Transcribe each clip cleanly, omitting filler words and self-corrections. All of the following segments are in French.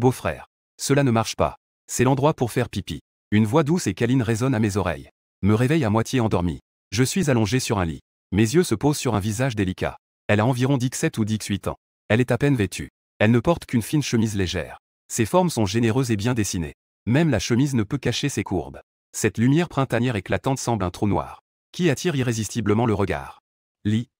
Beau-frère. Cela ne marche pas. C'est l'endroit pour faire pipi. Une voix douce et câline résonne à mes oreilles. Me réveille à moitié endormi. Je suis allongé sur un lit. Mes yeux se posent sur un visage délicat. Elle a environ 17 ou 18 ans. Elle est à peine vêtue. Elle ne porte qu'une fine chemise légère. Ses formes sont généreuses et bien dessinées. Même la chemise ne peut cacher ses courbes. Cette lumière printanière éclatante semble un trou noir, qui attire irrésistiblement le regard. Lit.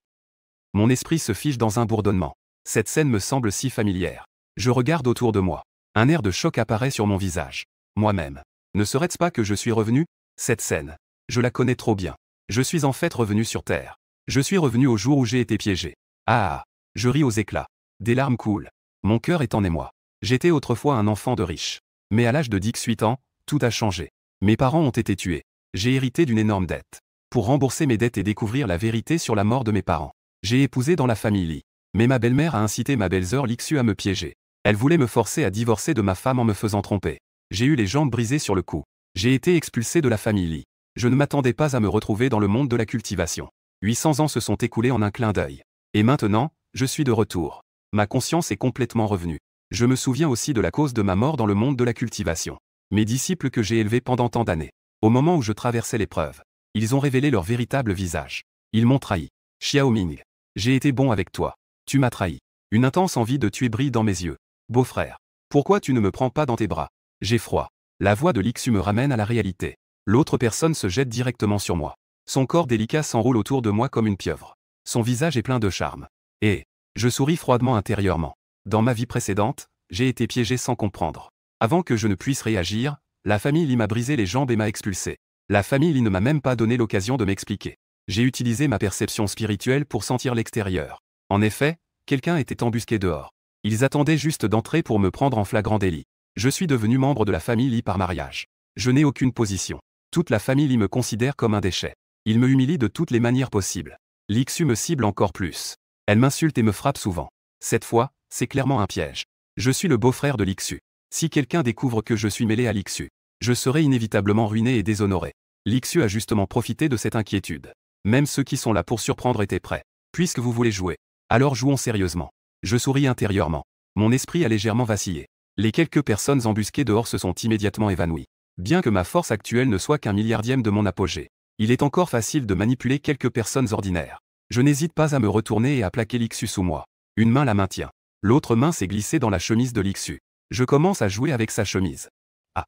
Mon esprit se fige dans un bourdonnement. Cette scène me semble si familière. Je regarde autour de moi. Un air de choc apparaît sur mon visage. Moi-même. Ne serait-ce pas que je suis revenu? Cette scène. Je la connais trop bien. Je suis en fait revenu sur Terre. Je suis revenu au jour où j'ai été piégé. Ah. Je ris aux éclats. Des larmes coulent. Mon cœur est en émoi. J'étais autrefois un enfant de riche. Mais à l'âge de 18 ans, tout a changé. Mes parents ont été tués. J'ai hérité d'une énorme dette. Pour rembourser mes dettes et découvrir la vérité sur la mort de mes parents, j'ai épousé dans la famille Lee. Mais ma belle-mère a incité ma belle-sœur Lixu à me piéger. Elle voulait me forcer à divorcer de ma femme en me faisant tromper. J'ai eu les jambes brisées sur le coup. J'ai été expulsé de la famille Lee. Je ne m'attendais pas à me retrouver dans le monde de la cultivation. 800 ans se sont écoulés en un clin d'œil. Et maintenant, je suis de retour. Ma conscience est complètement revenue. Je me souviens aussi de la cause de ma mort dans le monde de la cultivation. Mes disciples que j'ai élevés pendant tant d'années. Au moment où je traversais l'épreuve, ils ont révélé leur véritable visage. Ils m'ont trahi. Xiao Ming. J'ai été bon avec toi. Tu m'as trahi. Une intense envie de tuer brille dans mes yeux. Beau-frère. Pourquoi tu ne me prends pas dans tes bras? J'ai froid. La voix de Lixu me ramène à la réalité. L'autre personne se jette directement sur moi. Son corps délicat s'enroule autour de moi comme une pieuvre. Son visage est plein de charme. Et je souris froidement intérieurement. Dans ma vie précédente, j'ai été piégé sans comprendre. Avant que je ne puisse réagir, la famille Lee m'a brisé les jambes et m'a expulsé. La famille Lee ne m'a même pas donné l'occasion de m'expliquer. J'ai utilisé ma perception spirituelle pour sentir l'extérieur. En effet, quelqu'un était embusqué dehors. Ils attendaient juste d'entrer pour me prendre en flagrant délit. Je suis devenu membre de la famille Lee par mariage. Je n'ai aucune position. Toute la famille Lee me considère comme un déchet. Ils me humilient de toutes les manières possibles. Lixu me cible encore plus. Elle m'insulte et me frappe souvent. Cette fois, c'est clairement un piège. Je suis le beau-frère de Lixu. Si quelqu'un découvre que je suis mêlé à Lixu, je serai inévitablement ruiné et déshonoré. Lixu a justement profité de cette inquiétude. Même ceux qui sont là pour surprendre étaient prêts. Puisque vous voulez jouer, alors jouons sérieusement. Je souris intérieurement. Mon esprit a légèrement vacillé. Les quelques personnes embusquées dehors se sont immédiatement évanouies. Bien que ma force actuelle ne soit qu'un milliardième de mon apogée, il est encore facile de manipuler quelques personnes ordinaires. Je n'hésite pas à me retourner et à plaquer Lixu sous moi. Une main la maintient. L'autre main s'est glissée dans la chemise de Lixu. Je commence à jouer avec sa chemise. Ah.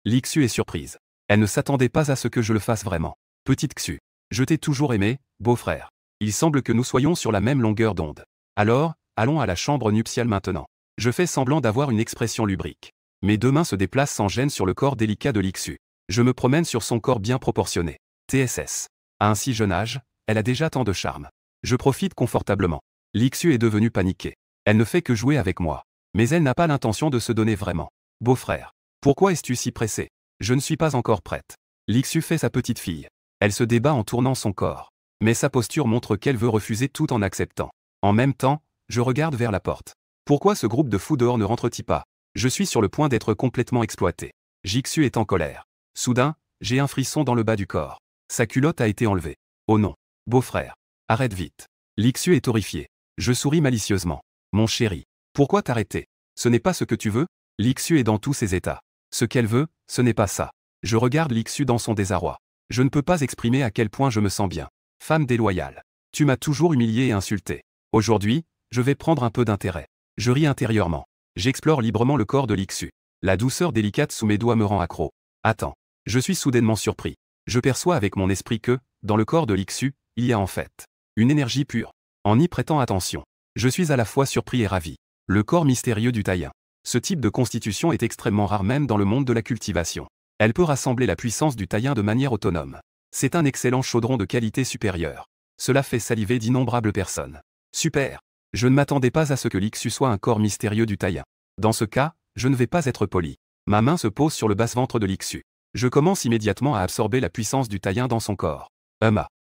Lixu est surprise. Elle ne s'attendait pas à ce que je le fasse vraiment. Petite Xu. Je t'ai toujours aimé, beau-frère. Il semble que nous soyons sur la même longueur d'onde. Alors, allons à la chambre nuptiale maintenant. Je fais semblant d'avoir une expression lubrique. Mes deux mains se déplacent sans gêne sur le corps délicat de Lixu. Je me promène sur son corps bien proportionné. TSS. À un si jeune âge, elle a déjà tant de charme. Je profite confortablement. Lixu est devenue paniquée. Elle ne fait que jouer avec moi. Mais elle n'a pas l'intention de se donner vraiment. Beau-frère. Pourquoi es-tu si pressé? Je ne suis pas encore prête. Lixu fait sa petite fille. Elle se débat en tournant son corps. Mais sa posture montre qu'elle veut refuser tout en acceptant. En même temps, je regarde vers la porte. Pourquoi ce groupe de fous dehors ne rentre-t-il pas? Je suis sur le point d'être complètement exploité. Jixu est en colère. Soudain, j'ai un frisson dans le bas du corps. Sa culotte a été enlevée. Oh non. Beau-frère. Arrête vite. Lixu est horrifié. Je souris malicieusement. Mon chéri. Pourquoi t'arrêter? Ce n'est pas ce que tu veux? Lixu est dans tous ses états. Ce qu'elle veut, ce n'est pas ça. Je regarde Lixu dans son désarroi. Je ne peux pas exprimer à quel point je me sens bien. Femme déloyale. Tu m'as toujours humilié et insulté. Aujourd'hui, je vais prendre un peu d'intérêt. Je ris intérieurement. J'explore librement le corps de Lixu. La douceur délicate sous mes doigts me rend accro. Attends. Je suis soudainement surpris. Je perçois avec mon esprit que, dans le corps de Lixu, il y a en fait une énergie pure. En y prêtant attention, je suis à la fois surpris et ravi. Le corps mystérieux du taïen. Ce type de constitution est extrêmement rare même dans le monde de la cultivation. Elle peut rassembler la puissance du taïen de manière autonome. C'est un excellent chaudron de qualité supérieure. Cela fait saliver d'innombrables personnes. Super. Je ne m'attendais pas à ce que Lixu soit un corps mystérieux du taïen. Dans ce cas, je ne vais pas être poli. Ma main se pose sur le basse-ventre de Lixu. Je commence immédiatement à absorber la puissance du taïen dans son corps.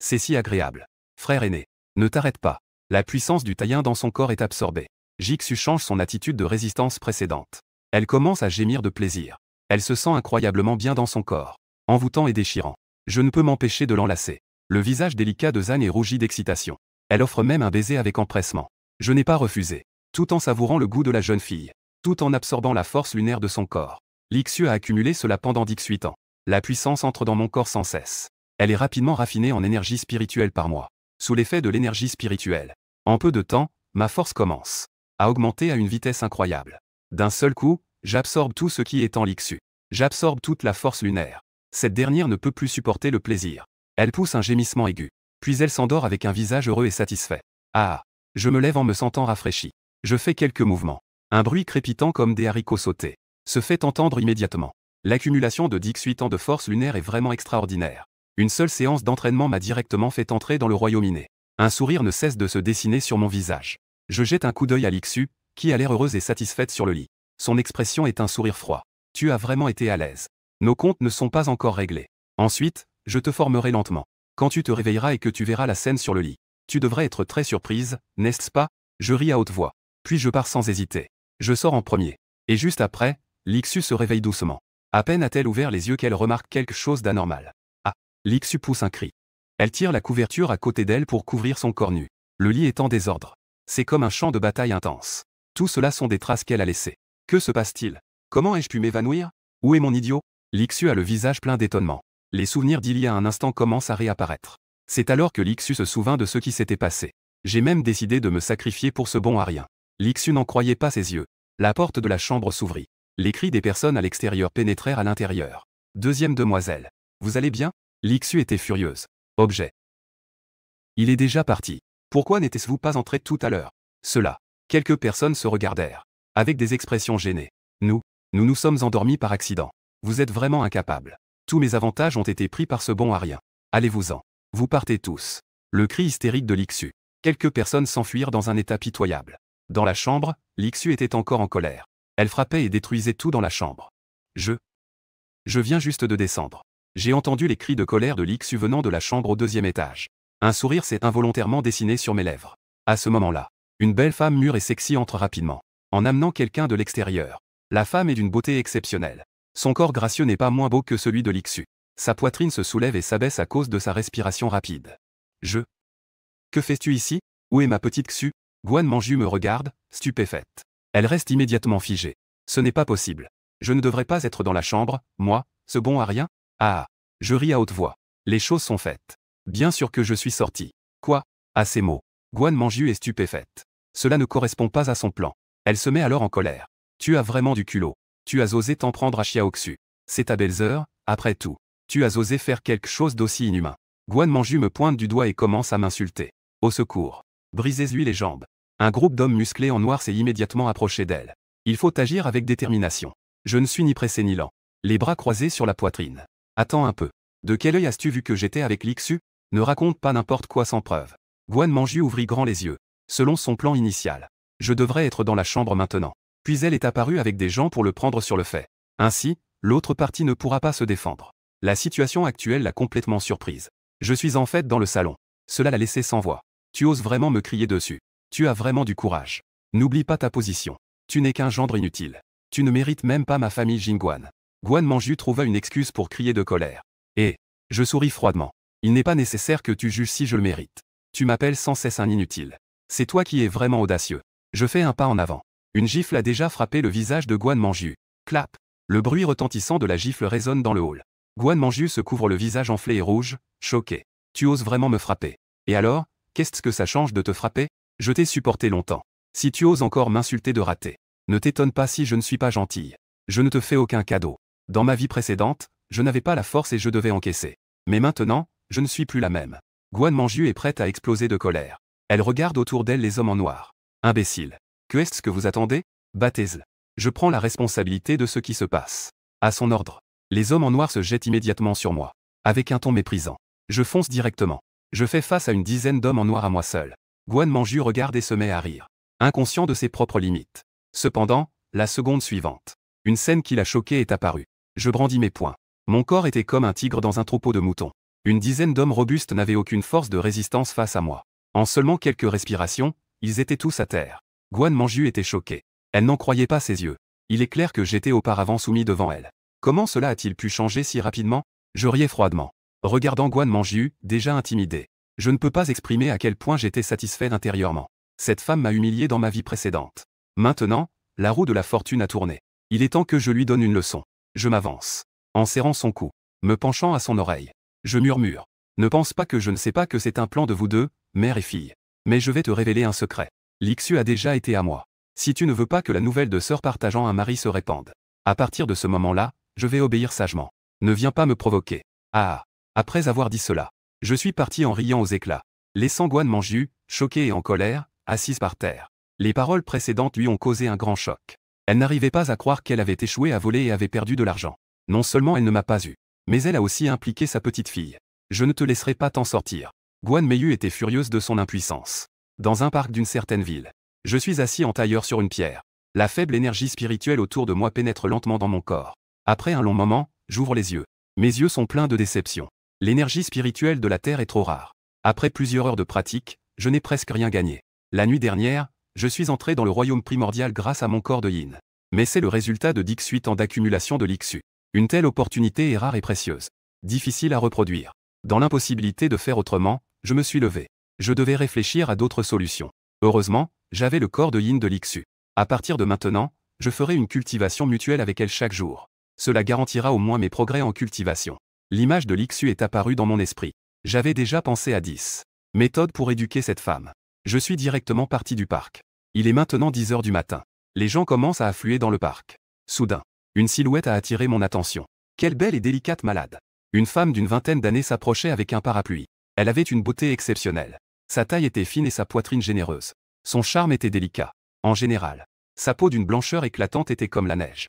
C'est si agréable. Frère aîné. Ne t'arrête pas. La puissance du taïen dans son corps est absorbée. Jixu change son attitude de résistance précédente. Elle commence à gémir de plaisir. Elle se sent incroyablement bien dans son corps. Envoûtant et déchirant. Je ne peux m'empêcher de l'enlacer. Le visage délicat de Zan est rougi d'excitation. Elle offre même un baiser avec empressement. Je n'ai pas refusé. Tout en savourant le goût de la jeune fille. tout en absorbant la force lunaire de son corps. Lixu a accumulé cela pendant 18 ans. La puissance entre dans mon corps sans cesse. Elle est rapidement raffinée en énergie spirituelle par moi. Sous l'effet de l'énergie spirituelle, en peu de temps, ma force commence à augmenter à une vitesse incroyable. D'un seul coup, j'absorbe tout ce qui est en Lixu. J'absorbe toute la force lunaire. Cette dernière ne peut plus supporter le plaisir. Elle pousse un gémissement aigu. Puis elle s'endort avec un visage heureux et satisfait. Ah! Je me lève en me sentant rafraîchi. Je fais quelques mouvements. Un bruit crépitant comme des haricots sautés se fait entendre immédiatement. L'accumulation de 18 ans de force lunaire est vraiment extraordinaire. Une seule séance d'entraînement m'a directement fait entrer dans le royaume inné. Un sourire ne cesse de se dessiner sur mon visage. Je jette un coup d'œil à Lixu, qui a l'air heureuse et satisfaite sur le lit. Son expression est un sourire froid. Tu as vraiment été à l'aise. Nos comptes ne sont pas encore réglés. Ensuite, je te formerai lentement. Quand tu te réveilleras et que tu verras la scène sur le lit, tu devrais être très surprise, n'est-ce pas? Je ris à haute voix. Puis je pars sans hésiter. Je sors en premier. Et juste après, Lixu se réveille doucement. À peine a-t-elle ouvert les yeux qu'elle remarque quelque chose d'anormal. Ah! Lixu pousse un cri. Elle tire la couverture à côté d'elle pour couvrir son corps nu. Le lit est en désordre. C'est comme un champ de bataille intense. Tout cela sont des traces qu'elle a laissées. Que se passe-t-il? Comment ai-je pu m'évanouir? Où est mon idiot? Lixu a le visage plein d'étonnement. Les souvenirs d'il y a un instant commencent à réapparaître. C'est alors que Lixu se souvint de ce qui s'était passé. J'ai même décidé de me sacrifier pour ce bon à rien. Lixu n'en croyait pas ses yeux. La porte de la chambre s'ouvrit. Les cris des personnes à l'extérieur pénétrèrent à l'intérieur. Deuxième demoiselle. Vous allez bien? Lixu était furieuse. Objet. Il est déjà parti. Pourquoi n'étiez-vous pas entré tout à l'heure? Cela. Quelques personnes se regardèrent. Avec des expressions gênées. Nous nous sommes endormis par accident. Vous êtes vraiment incapables. Tous mes avantages ont été pris par ce bon à rien. Allez-vous-en. Vous partez tous. Le cri hystérique de Lixu. Quelques personnes s'enfuirent dans un état pitoyable. Dans la chambre, Lixu était encore en colère. Elle frappait et détruisait tout dans la chambre. Je viens juste de descendre. J'ai entendu les cris de colère de Lixu venant de la chambre au deuxième étage. Un sourire s'est involontairement dessiné sur mes lèvres. À ce moment-là, une belle femme mûre et sexy entre rapidement, en amenant quelqu'un de l'extérieur. La femme est d'une beauté exceptionnelle. Son corps gracieux n'est pas moins beau que celui de Lixu. Sa poitrine se soulève et s'abaisse à cause de sa respiration rapide. Que fais-tu ici? Où est ma petite Xu? Guan Manju me regarde, stupéfaite. Elle reste immédiatement figée. Ce n'est pas possible. Je ne devrais pas être dans la chambre, moi, ce bon à rien? Ah! Je ris à haute voix. Les choses sont faites. Bien sûr que je suis sorti. Quoi? À ces mots, Guan Manju est stupéfaite. Cela ne correspond pas à son plan. Elle se met alors en colère. Tu as vraiment du culot. Tu as osé t'en prendre à Xiaoxu. C'est ta belle-sœur, après tout. Tu as osé faire quelque chose d'aussi inhumain. Guan Manju me pointe du doigt et commence à m'insulter. Au secours. Brisez-lui les jambes. Un groupe d'hommes musclés en noir s'est immédiatement approché d'elle. Il faut agir avec détermination. Je ne suis ni pressé ni lent. Les bras croisés sur la poitrine. Attends un peu. De quel œil as-tu vu que j'étais avec Lixu? Ne raconte pas n'importe quoi sans preuve. Guan Manju ouvrit grand les yeux. Selon son plan initial, je devrais être dans la chambre maintenant. Puis elle est apparue avec des gens pour le prendre sur le fait. Ainsi, l'autre partie ne pourra pas se défendre. La situation actuelle l'a complètement surprise. Je suis en fait dans le salon. Cela l'a laissé sans voix. Tu oses vraiment me crier dessus. Tu as vraiment du courage. N'oublie pas ta position. Tu n'es qu'un gendre inutile. Tu ne mérites même pas ma famille Jingguan. Guan Manju trouva une excuse pour crier de colère. Et je souris froidement. Il n'est pas nécessaire que tu juges si je le mérite. Tu m'appelles sans cesse un inutile. C'est toi qui es vraiment audacieux. Je fais un pas en avant. Une gifle a déjà frappé le visage de Guan Manju. Clap. Le bruit retentissant de la gifle résonne dans le hall. Guan Manju se couvre le visage enflé et rouge, choqué. Tu oses vraiment me frapper. Et alors, qu'est-ce que ça change de te frapper? Je t'ai supporté longtemps. Si tu oses encore m'insulter de rater, ne t'étonne pas si je ne suis pas gentille. Je ne te fais aucun cadeau. Dans ma vie précédente, je n'avais pas la force et je devais encaisser. Mais maintenant, je ne suis plus la même. Guan Manju est prête à exploser de colère. Elle regarde autour d'elle les hommes en noir. Imbécile. Que est-ce que vous attendez? Battez-le. Je prends la responsabilité de ce qui se passe. À son ordre. Les hommes en noir se jettent immédiatement sur moi. Avec un ton méprisant. Je fonce directement. Je fais face à une dizaine d'hommes en noir à moi seul. Guan Manju regarde et se met à rire. Inconscient de ses propres limites. Cependant, la seconde suivante. Une scène qui l'a choqué est apparue. Je brandis mes poings. Mon corps était comme un tigre dans un troupeau de moutons. Une dizaine d'hommes robustes n'avaient aucune force de résistance face à moi. En seulement quelques respirations, ils étaient tous à terre. Guan Manju était choquée. Elle n'en croyait pas ses yeux. Il est clair que j'étais auparavant soumis devant elle. Comment cela a-t-il pu changer si rapidement? Je riais froidement. Regardant Guan Manju, déjà intimidé. Je ne peux pas exprimer à quel point j'étais satisfait intérieurement. Cette femme m'a humilié dans ma vie précédente. Maintenant, La roue de la fortune a tourné. Il est temps que je lui donne une leçon. Je m'avance. En serrant son cou. Me penchant à son oreille. Je murmure. Ne pense pas que je ne sais pas que c'est un plan de vous deux, mère et fille. Mais je vais te révéler un secret. L'Ixu a déjà été à moi. Si tu ne veux pas que la nouvelle de sœur partageant un mari se répande. À partir de ce moment-là, je vais obéir sagement. Ne viens pas me provoquer. Ah. Après avoir dit cela, je suis parti en riant aux éclats. Laissant Guan Manju, choquée et en colère, assise par terre. Les paroles précédentes lui ont causé un grand choc. Elle n'arrivait pas à croire qu'elle avait échoué à voler et avait perdu de l'argent. Non seulement elle ne m'a pas eu, mais elle a aussi impliqué sa petite fille. Je ne te laisserai pas t'en sortir. Guan Meiyu était furieuse de son impuissance. Dans un parc d'une certaine ville. Je suis assis en tailleur sur une pierre. La faible énergie spirituelle autour de moi pénètre lentement dans mon corps. Après un long moment, j'ouvre les yeux. Mes yeux sont pleins de déception. L'énergie spirituelle de la Terre est trop rare. Après plusieurs heures de pratique, je n'ai presque rien gagné. La nuit dernière, je suis entré dans le royaume primordial grâce à mon corps de yin. Mais c'est le résultat de 18 ans d'accumulation de l'Ixu. Une telle opportunité est rare et précieuse. Difficile à reproduire. Dans l'impossibilité de faire autrement, je me suis levé. Je devais réfléchir à d'autres solutions. Heureusement, j'avais le corps de yin de l'Ixu. À partir de maintenant, je ferai une cultivation mutuelle avec elle chaque jour. Cela garantira au moins mes progrès en cultivation. L'image de l'Ixu est apparue dans mon esprit. J'avais déjà pensé à 10 méthodes pour éduquer cette femme. Je suis directement parti du parc. Il est maintenant 10 heures du matin. Les gens commencent à affluer dans le parc. Soudain, une silhouette a attiré mon attention. Quelle belle et délicate malade. Une femme d'une vingtaine d'années s'approchait avec un parapluie. Elle avait une beauté exceptionnelle. Sa taille était fine et sa poitrine généreuse. Son charme était délicat. En général, sa peau d'une blancheur éclatante était comme la neige.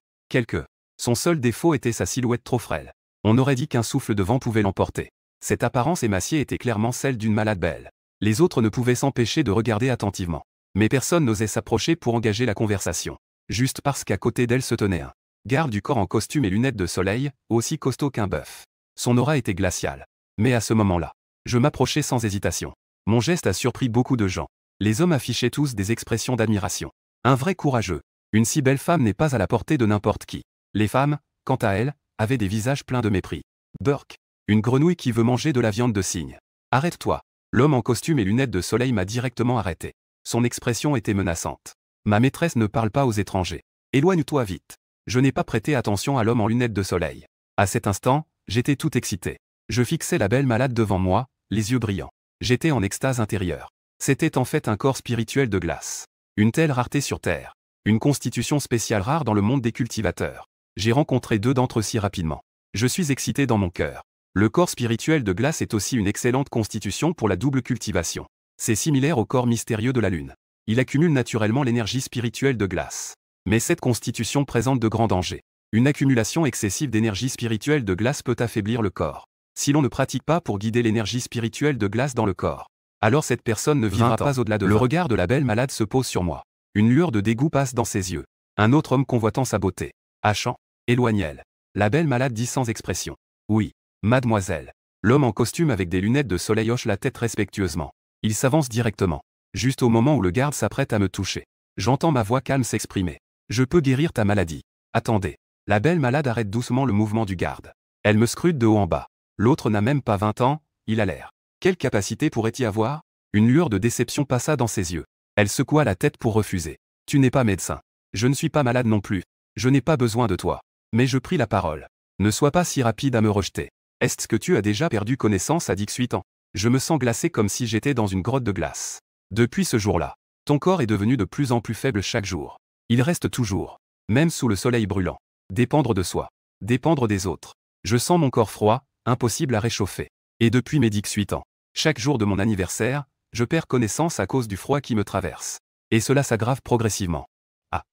Son seul défaut était sa silhouette trop frêle. On aurait dit qu'un souffle de vent pouvait l'emporter. Cette apparence émaciée était clairement celle d'une malade belle. Les autres ne pouvaient s'empêcher de regarder attentivement. Mais personne n'osait s'approcher pour engager la conversation. Juste parce qu'à côté d'elle se tenait un garde du corps en costume et lunettes de soleil, aussi costaud qu'un bœuf. Son aura était glaciale. Mais à ce moment-là, je m'approchai sans hésitation. Mon geste a surpris beaucoup de gens. Les hommes affichaient tous des expressions d'admiration. Un vrai courageux. Une si belle femme n'est pas à la portée de n'importe qui. Les femmes, quant à elles, avaient des visages pleins de mépris. Burk. Une grenouille qui veut manger de la viande de cygne. Arrête-toi. L'homme en costume et lunettes de soleil m'a directement arrêté. Son expression était menaçante. Ma maîtresse ne parle pas aux étrangers. Éloigne-toi vite. Je n'ai pas prêté attention à l'homme en lunettes de soleil. À cet instant, j'étais tout excité. Je fixais la belle malade devant moi, les yeux brillants. J'étais en extase intérieure. C'était en fait un corps spirituel de glace. Une telle rareté sur Terre. Une constitution spéciale rare dans le monde des cultivateurs. J'ai rencontré deux d'entre eux si rapidement. Je suis excité dans mon cœur. Le corps spirituel de glace est aussi une excellente constitution pour la double cultivation. C'est similaire au corps mystérieux de la Lune. Il accumule naturellement l'énergie spirituelle de glace. Mais cette constitution présente de grands dangers. Une accumulation excessive d'énergie spirituelle de glace peut affaiblir le corps. Si l'on ne pratique pas pour guider l'énergie spirituelle de glace dans le corps, alors cette personne ne vivra pas au-delà de 20 ans. Le regard de la belle malade se pose sur moi. Une lueur de dégoût passe dans ses yeux. Un autre homme convoitant sa beauté. Hachant, éloigne-elle. La belle malade dit sans expression. Oui, mademoiselle. L'homme en costume avec des lunettes de soleil hoche la tête respectueusement. Il s'avance directement. Juste au moment où le garde s'apprête à me toucher. J'entends ma voix calme s'exprimer. Je peux guérir ta maladie. Attendez. La belle malade arrête doucement le mouvement du garde. Elle me scrute de haut en bas. L'autre n'a même pas 20 ans, il a l'air. Quelle capacité pourrait-y avoir? Une lueur de déception passa dans ses yeux. Elle secoua la tête pour refuser. Tu n'es pas médecin. Je ne suis pas malade non plus. Je n'ai pas besoin de toi. Mais je pris la parole. Ne sois pas si rapide à me rejeter. Est-ce que tu as déjà perdu connaissance à 18 ans? Je me sens glacé comme si j'étais dans une grotte de glace. Depuis ce jour-là, ton corps est devenu de plus en plus faible chaque jour. Il reste toujours, même sous le soleil brûlant, dépendre de soi, dépendre des autres. Je sens mon corps froid, impossible à réchauffer. Et depuis mes 18 ans, chaque jour de mon anniversaire, je perds connaissance à cause du froid qui me traverse. Et cela s'aggrave progressivement. Ah.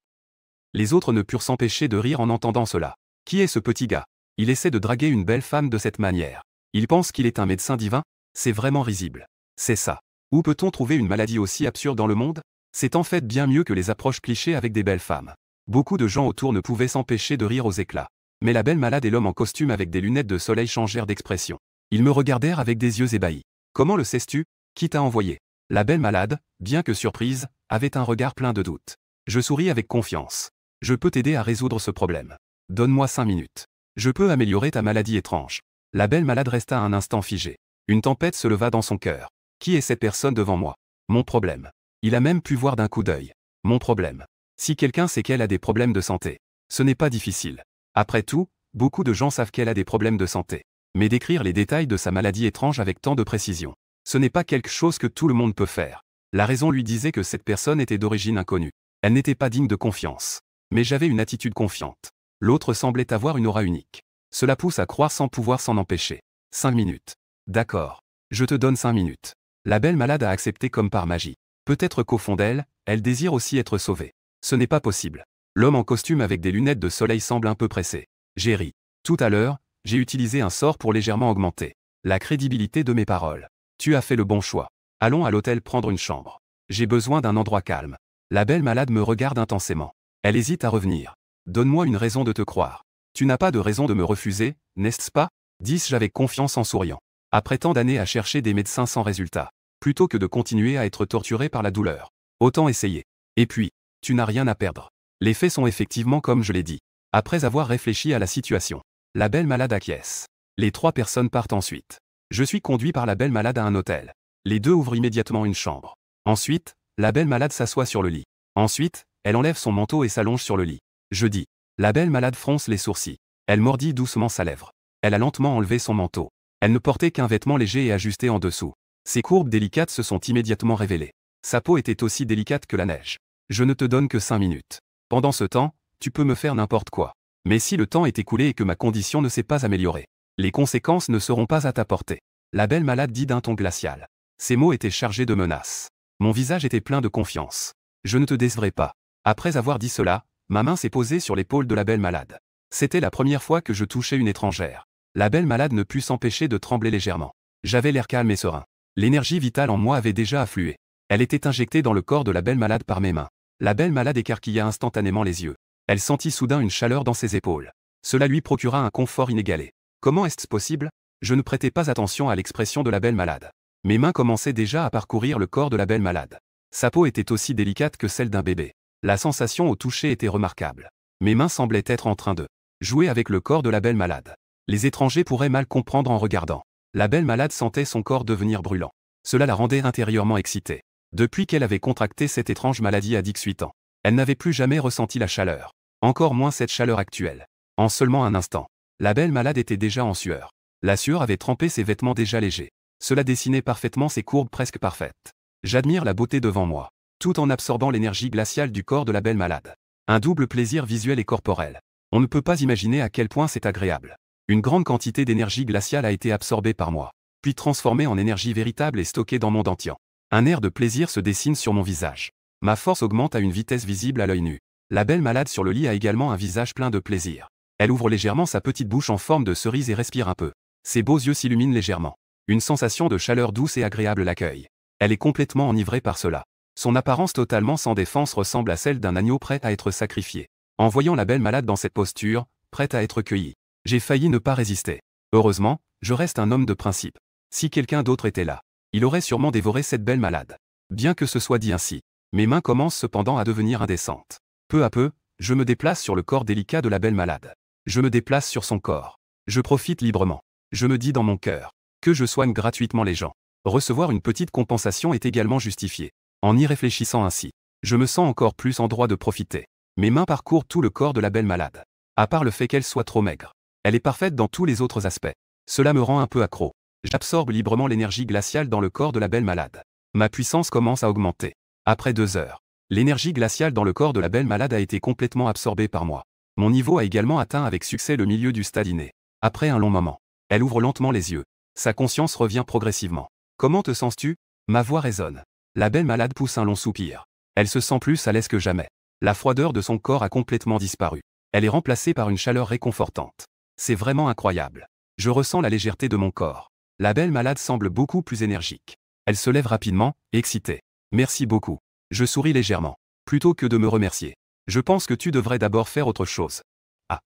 Les autres ne purent s'empêcher de rire en entendant cela. Qui est ce petit gars? Il essaie de draguer une belle femme de cette manière. Il pense qu'il est un médecin divin? C'est vraiment risible. C'est ça. Où peut-on trouver une maladie aussi absurde dans le monde? C'est en fait bien mieux que les approches clichés avec des belles femmes. Beaucoup de gens autour ne pouvaient s'empêcher de rire aux éclats. Mais la belle malade et l'homme en costume avec des lunettes de soleil changèrent d'expression. Ils me regardèrent avec des yeux ébahis. Comment le sais-tu? Qui t'a envoyé? La belle malade, bien que surprise, avait un regard plein de doute. Je souris avec confiance. Je peux t'aider à résoudre ce problème. Donne-moi 5 minutes. Je peux améliorer ta maladie étrange. La belle malade resta un instant figée. Une tempête se leva dans son cœur. Qui est cette personne devant moi? Mon problème. Il a même pu voir d'un coup d'œil. Mon problème. Si quelqu'un sait qu'elle a des problèmes de santé, ce n'est pas difficile. Après tout, beaucoup de gens savent qu'elle a des problèmes de santé. Mais décrire les détails de sa maladie étrange avec tant de précision, ce n'est pas quelque chose que tout le monde peut faire. La raison lui disait que cette personne était d'origine inconnue. Elle n'était pas digne de confiance. Mais j'avais une attitude confiante. L'autre semblait avoir une aura unique. Cela pousse à croire sans pouvoir s'en empêcher. 5 minutes. D'accord. Je te donne 5 minutes. La belle malade a accepté comme par magie. Peut-être qu'au fond d'elle, elle désire aussi être sauvée. Ce n'est pas possible. L'homme en costume avec des lunettes de soleil semble un peu pressé. J'ai ri. Tout à l'heure, j'ai utilisé un sort pour légèrement augmenter la crédibilité de mes paroles. Tu as fait le bon choix. Allons à l'hôtel prendre une chambre. J'ai besoin d'un endroit calme. La belle malade me regarde intensément. Elle hésite à revenir. Donne-moi une raison de te croire. Tu n'as pas de raison de me refuser, n'est-ce pas? Dis-je avec confiance en souriant. Après tant d'années à chercher des médecins sans résultat, plutôt que de continuer à être torturé par la douleur, autant essayer. Et puis, tu n'as rien à perdre. Les faits sont effectivement comme je l'ai dit. Après avoir réfléchi à la situation, la belle malade acquiesce. Les 3 personnes partent ensuite. Je suis conduit par la belle malade à un hôtel. Les 2 ouvrent immédiatement une chambre. Ensuite, la belle malade s'assoit sur le lit. Ensuite, elle enlève son manteau et s'allonge sur le lit. Je dis. La belle malade fronce les sourcils. Elle mordit doucement sa lèvre. Elle a lentement enlevé son manteau. Elle ne portait qu'un vêtement léger et ajusté en dessous. Ses courbes délicates se sont immédiatement révélées. Sa peau était aussi délicate que la neige. Je ne te donne que 5 minutes. Pendant ce temps, tu peux me faire n'importe quoi. Mais si le temps est écoulé et que ma condition ne s'est pas améliorée, les conséquences ne seront pas à ta portée. La belle malade dit d'un ton glacial. Ces mots étaient chargés de menaces. Mon visage était plein de confiance. Je ne te décevrai pas. Après avoir dit cela, ma main s'est posée sur l'épaule de la belle malade. C'était la première fois que je touchais une étrangère. La belle malade ne put s'empêcher de trembler légèrement. J'avais l'air calme et serein. L'énergie vitale en moi avait déjà afflué. Elle était injectée dans le corps de la belle malade par mes mains. La belle malade écarquilla instantanément les yeux. Elle sentit soudain une chaleur dans ses épaules. Cela lui procura un confort inégalé. Comment est-ce possible? Je ne prêtais pas attention à l'expression de la belle malade. Mes mains commençaient déjà à parcourir le corps de la belle malade. Sa peau était aussi délicate que celle d'un bébé. La sensation au toucher était remarquable. Mes mains semblaient être en train de jouer avec le corps de la belle malade. Les étrangers pourraient mal comprendre en regardant. La belle malade sentait son corps devenir brûlant. Cela la rendait intérieurement excitée. Depuis qu'elle avait contracté cette étrange maladie à 18 ans, elle n'avait plus jamais ressenti la chaleur. Encore moins cette chaleur actuelle. En seulement un instant, la belle malade était déjà en sueur. La sueur avait trempé ses vêtements déjà légers. Cela dessinait parfaitement ses courbes presque parfaites. J'admire la beauté devant moi, tout en absorbant l'énergie glaciale du corps de la belle malade. Un double plaisir visuel et corporel. On ne peut pas imaginer à quel point c'est agréable. Une grande quantité d'énergie glaciale a été absorbée par moi, puis transformée en énergie véritable et stockée dans mon dentier. Un air de plaisir se dessine sur mon visage. Ma force augmente à une vitesse visible à l'œil nu. La belle malade sur le lit a également un visage plein de plaisir. Elle ouvre légèrement sa petite bouche en forme de cerise et respire un peu. Ses beaux yeux s'illuminent légèrement. Une sensation de chaleur douce et agréable l'accueille. Elle est complètement enivrée par cela. Son apparence totalement sans défense ressemble à celle d'un agneau prêt à être sacrifié. En voyant la belle malade dans cette posture, prête à être cueillie, j'ai failli ne pas résister. Heureusement, je reste un homme de principe. Si quelqu'un d'autre était là, il aurait sûrement dévoré cette belle malade. Bien que ce soit dit ainsi, mes mains commencent cependant à devenir indécentes. Peu à peu, je me déplace sur le corps délicat de la belle malade. Je me déplace sur son corps. Je profite librement. Je me dis dans mon cœur que je soigne gratuitement les gens. Recevoir une petite compensation est également justifié. En y réfléchissant ainsi, je me sens encore plus en droit de profiter. Mes mains parcourent tout le corps de la belle malade. À part le fait qu'elle soit trop maigre, elle est parfaite dans tous les autres aspects. Cela me rend un peu accro. J'absorbe librement l'énergie glaciale dans le corps de la belle malade. Ma puissance commence à augmenter. Après 2 heures, l'énergie glaciale dans le corps de la belle malade a été complètement absorbée par moi. Mon niveau a également atteint avec succès le milieu du stade inné. Après un long moment, elle ouvre lentement les yeux. Sa conscience revient progressivement. Comment te sens-tu? Ma voix résonne. La belle malade pousse un long soupir. Elle se sent plus à l'aise que jamais. La froideur de son corps a complètement disparu. Elle est remplacée par une chaleur réconfortante. C'est vraiment incroyable. Je ressens la légèreté de mon corps. La belle malade semble beaucoup plus énergique. Elle se lève rapidement, excitée. Merci beaucoup. Je souris légèrement. Plutôt que de me remercier. Je pense que tu devrais d'abord faire autre chose. Ah.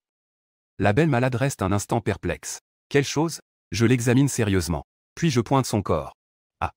La belle malade reste un instant perplexe. Quelle chose? Je l'examine sérieusement. Puis je pointe son corps. Ah.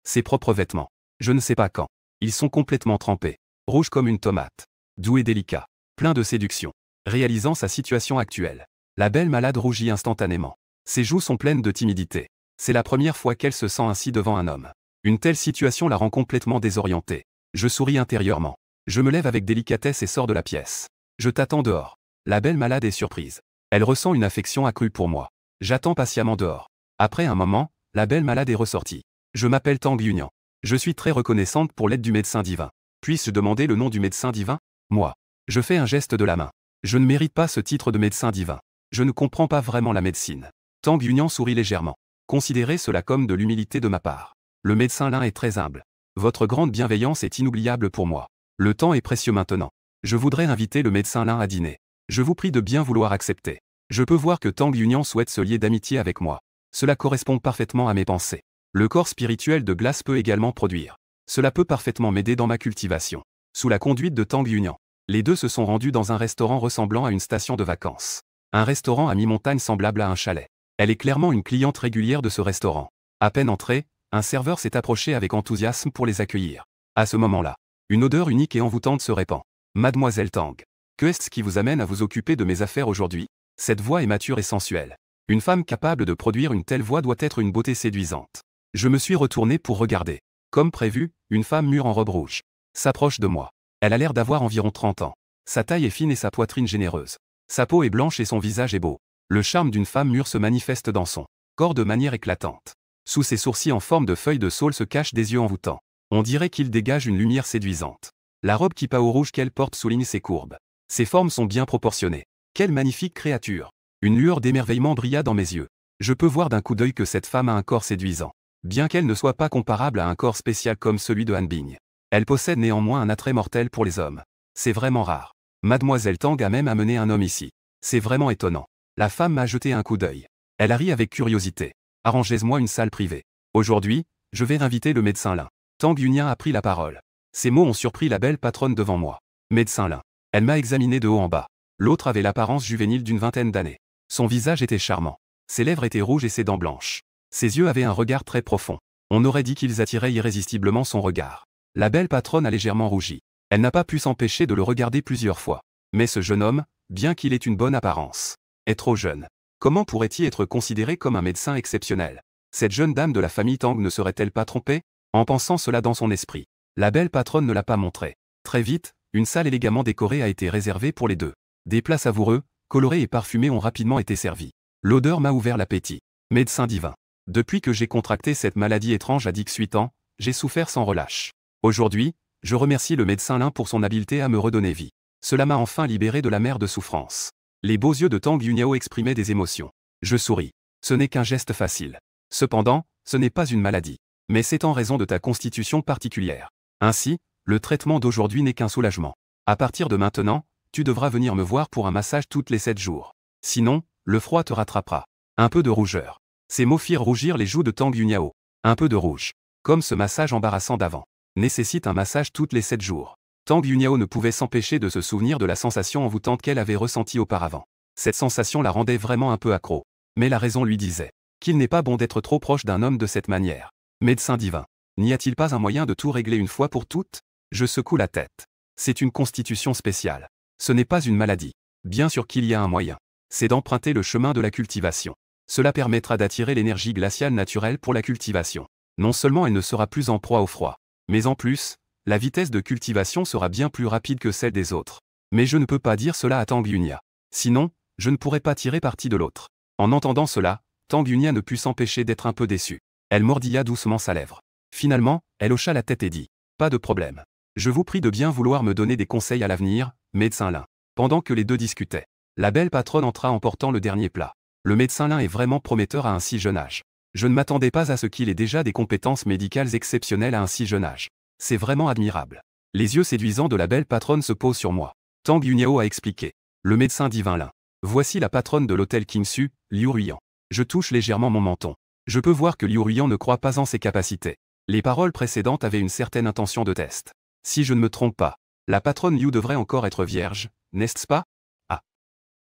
Ses propres vêtements. Je ne sais pas quand. Ils sont complètement trempés. Rouges comme une tomate. Doux et délicat. Plein de séduction. Réalisant sa situation actuelle. La belle malade rougit instantanément. Ses joues sont pleines de timidité. C'est la première fois qu'elle se sent ainsi devant un homme. Une telle situation la rend complètement désorientée. Je souris intérieurement. Je me lève avec délicatesse et sors de la pièce. Je t'attends dehors. La belle malade est surprise. Elle ressent une affection accrue pour moi. J'attends patiemment dehors. Après un moment, la belle malade est ressortie. Je m'appelle Tang Yunian. Je suis très reconnaissante pour l'aide du médecin divin. Puis-je demander le nom du médecin divin? Moi. Je fais un geste de la main. Je ne mérite pas ce titre de médecin divin. Je ne comprends pas vraiment la médecine. Tang Yunian sourit légèrement. Considérez cela comme de l'humilité de ma part. Le médecin Lin est très humble. Votre grande bienveillance est inoubliable pour moi. Le temps est précieux maintenant. Je voudrais inviter le médecin Lin à dîner. Je vous prie de bien vouloir accepter. Je peux voir que Tang Yunian souhaite se lier d'amitié avec moi. Cela correspond parfaitement à mes pensées. Le corps spirituel de glace peut également produire. Cela peut parfaitement m'aider dans ma cultivation. Sous la conduite de Tang Yunian, les deux se sont rendus dans un restaurant ressemblant à une station de vacances. Un restaurant à mi-montagne semblable à un chalet. Elle est clairement une cliente régulière de ce restaurant. À peine entrée, un serveur s'est approché avec enthousiasme pour les accueillir. À ce moment-là, une odeur unique et envoûtante se répand. Mademoiselle Tang, que est-ce qui vous amène à vous occuper de mes affaires aujourd'hui? Cette voix est mature et sensuelle. Une femme capable de produire une telle voix doit être une beauté séduisante. Je me suis retourné pour regarder. Comme prévu, une femme mûre en robe rouge s'approche de moi. Elle a l'air d'avoir environ 30 ans. Sa taille est fine et sa poitrine généreuse. Sa peau est blanche et son visage est beau. Le charme d'une femme mûre se manifeste dans son corps de manière éclatante. Sous ses sourcils en forme de feuilles de saule se cachent des yeux envoûtants. On dirait qu'il dégage une lumière séduisante. La robe kippa au rouge qu'elle porte souligne ses courbes. Ses formes sont bien proportionnées. Quelle magnifique créature! Une lueur d'émerveillement brilla dans mes yeux. Je peux voir d'un coup d'œil que cette femme a un corps séduisant. Bien qu'elle ne soit pas comparable à un corps spécial comme celui de Han Bing. Elle possède néanmoins un attrait mortel pour les hommes. C'est vraiment rare. Mademoiselle Tang a même amené un homme ici. C'est vraiment étonnant. La femme m'a jeté un coup d'œil. Elle a ri avec curiosité. Arrangez-moi une salle privée. Aujourd'hui, je vais inviter le médecin Lin. Tang Yunian a pris la parole. Ces mots ont surpris la belle patronne devant moi. Médecin Lin. Elle m'a examiné de haut en bas. L'autre avait l'apparence juvénile d'une vingtaine d'années. Son visage était charmant. Ses lèvres étaient rouges et ses dents blanches. Ses yeux avaient un regard très profond. On aurait dit qu'ils attiraient irrésistiblement son regard. La belle patronne a légèrement rougi. Elle n'a pas pu s'empêcher de le regarder plusieurs fois. Mais ce jeune homme, bien qu'il ait une bonne apparence, est trop jeune. Comment pourrait-il être considéré comme un médecin exceptionnel? Cette jeune dame de la famille Tang ne serait-elle pas trompée? En pensant cela dans son esprit, la belle patronne ne l'a pas montré. Très vite, une salle élégamment décorée a été réservée pour les deux. Des plats savoureux, colorés et parfumés ont rapidement été servis. L'odeur m'a ouvert l'appétit. Médecin divin. Depuis que j'ai contracté cette maladie étrange à 18 ans, j'ai souffert sans relâche. Aujourd'hui, je remercie le médecin Lin pour son habileté à me redonner vie. Cela m'a enfin libéré de la mer de souffrance. Les beaux yeux de Tang Yunian exprimaient des émotions. Je souris. Ce n'est qu'un geste facile. Cependant, ce n'est pas une maladie. Mais c'est en raison de ta constitution particulière. Ainsi, le traitement d'aujourd'hui n'est qu'un soulagement. À partir de maintenant, tu devras venir me voir pour un massage toutes les 7 jours. Sinon, le froid te rattrapera. Un peu de rougeur. Ces mots firent rougir les joues de Tang Yunian. Un peu de rouge. Comme ce massage embarrassant d'avant nécessite un massage toutes les 7 jours. Tang Yunian ne pouvait s'empêcher de se souvenir de la sensation envoûtante qu'elle avait ressentie auparavant. Cette sensation la rendait vraiment un peu accro. Mais la raison lui disait qu'il n'est pas bon d'être trop proche d'un homme de cette manière. Médecin divin. N'y a-t-il pas un moyen de tout régler une fois pour toutes? Je secoue la tête. C'est une constitution spéciale. Ce n'est pas une maladie. Bien sûr qu'il y a un moyen. C'est d'emprunter le chemin de la cultivation. Cela permettra d'attirer l'énergie glaciale naturelle pour la cultivation. Non seulement elle ne sera plus en proie au froid, mais en plus, la vitesse de cultivation sera bien plus rapide que celle des autres. Mais je ne peux pas dire cela à Tang Yunian. Sinon, je ne pourrais pas tirer parti de l'autre. En entendant cela, Tang Yunian ne put s'empêcher d'être un peu déçue. Elle mordilla doucement sa lèvre. Finalement, elle hocha la tête et dit « Pas de problème. Je vous prie de bien vouloir me donner des conseils à l'avenir, médecin Lin. » Pendant que les deux discutaient, la belle patronne entra en portant le dernier plat. Le médecin Lin est vraiment prometteur à un si jeune âge. Je ne m'attendais pas à ce qu'il ait déjà des compétences médicales exceptionnelles à un si jeune âge. C'est vraiment admirable. Les yeux séduisants de la belle patronne se posent sur moi. Tang Yunian a expliqué. Le médecin divin Lin. Voici la patronne de l'hôtel Kingsu, Liu Ruyan. Je touche légèrement mon menton. Je peux voir que Liu Ruyan ne croit pas en ses capacités. Les paroles précédentes avaient une certaine intention de test. Si je ne me trompe pas, la patronne Liu devrait encore être vierge, n'est-ce pas? Ah.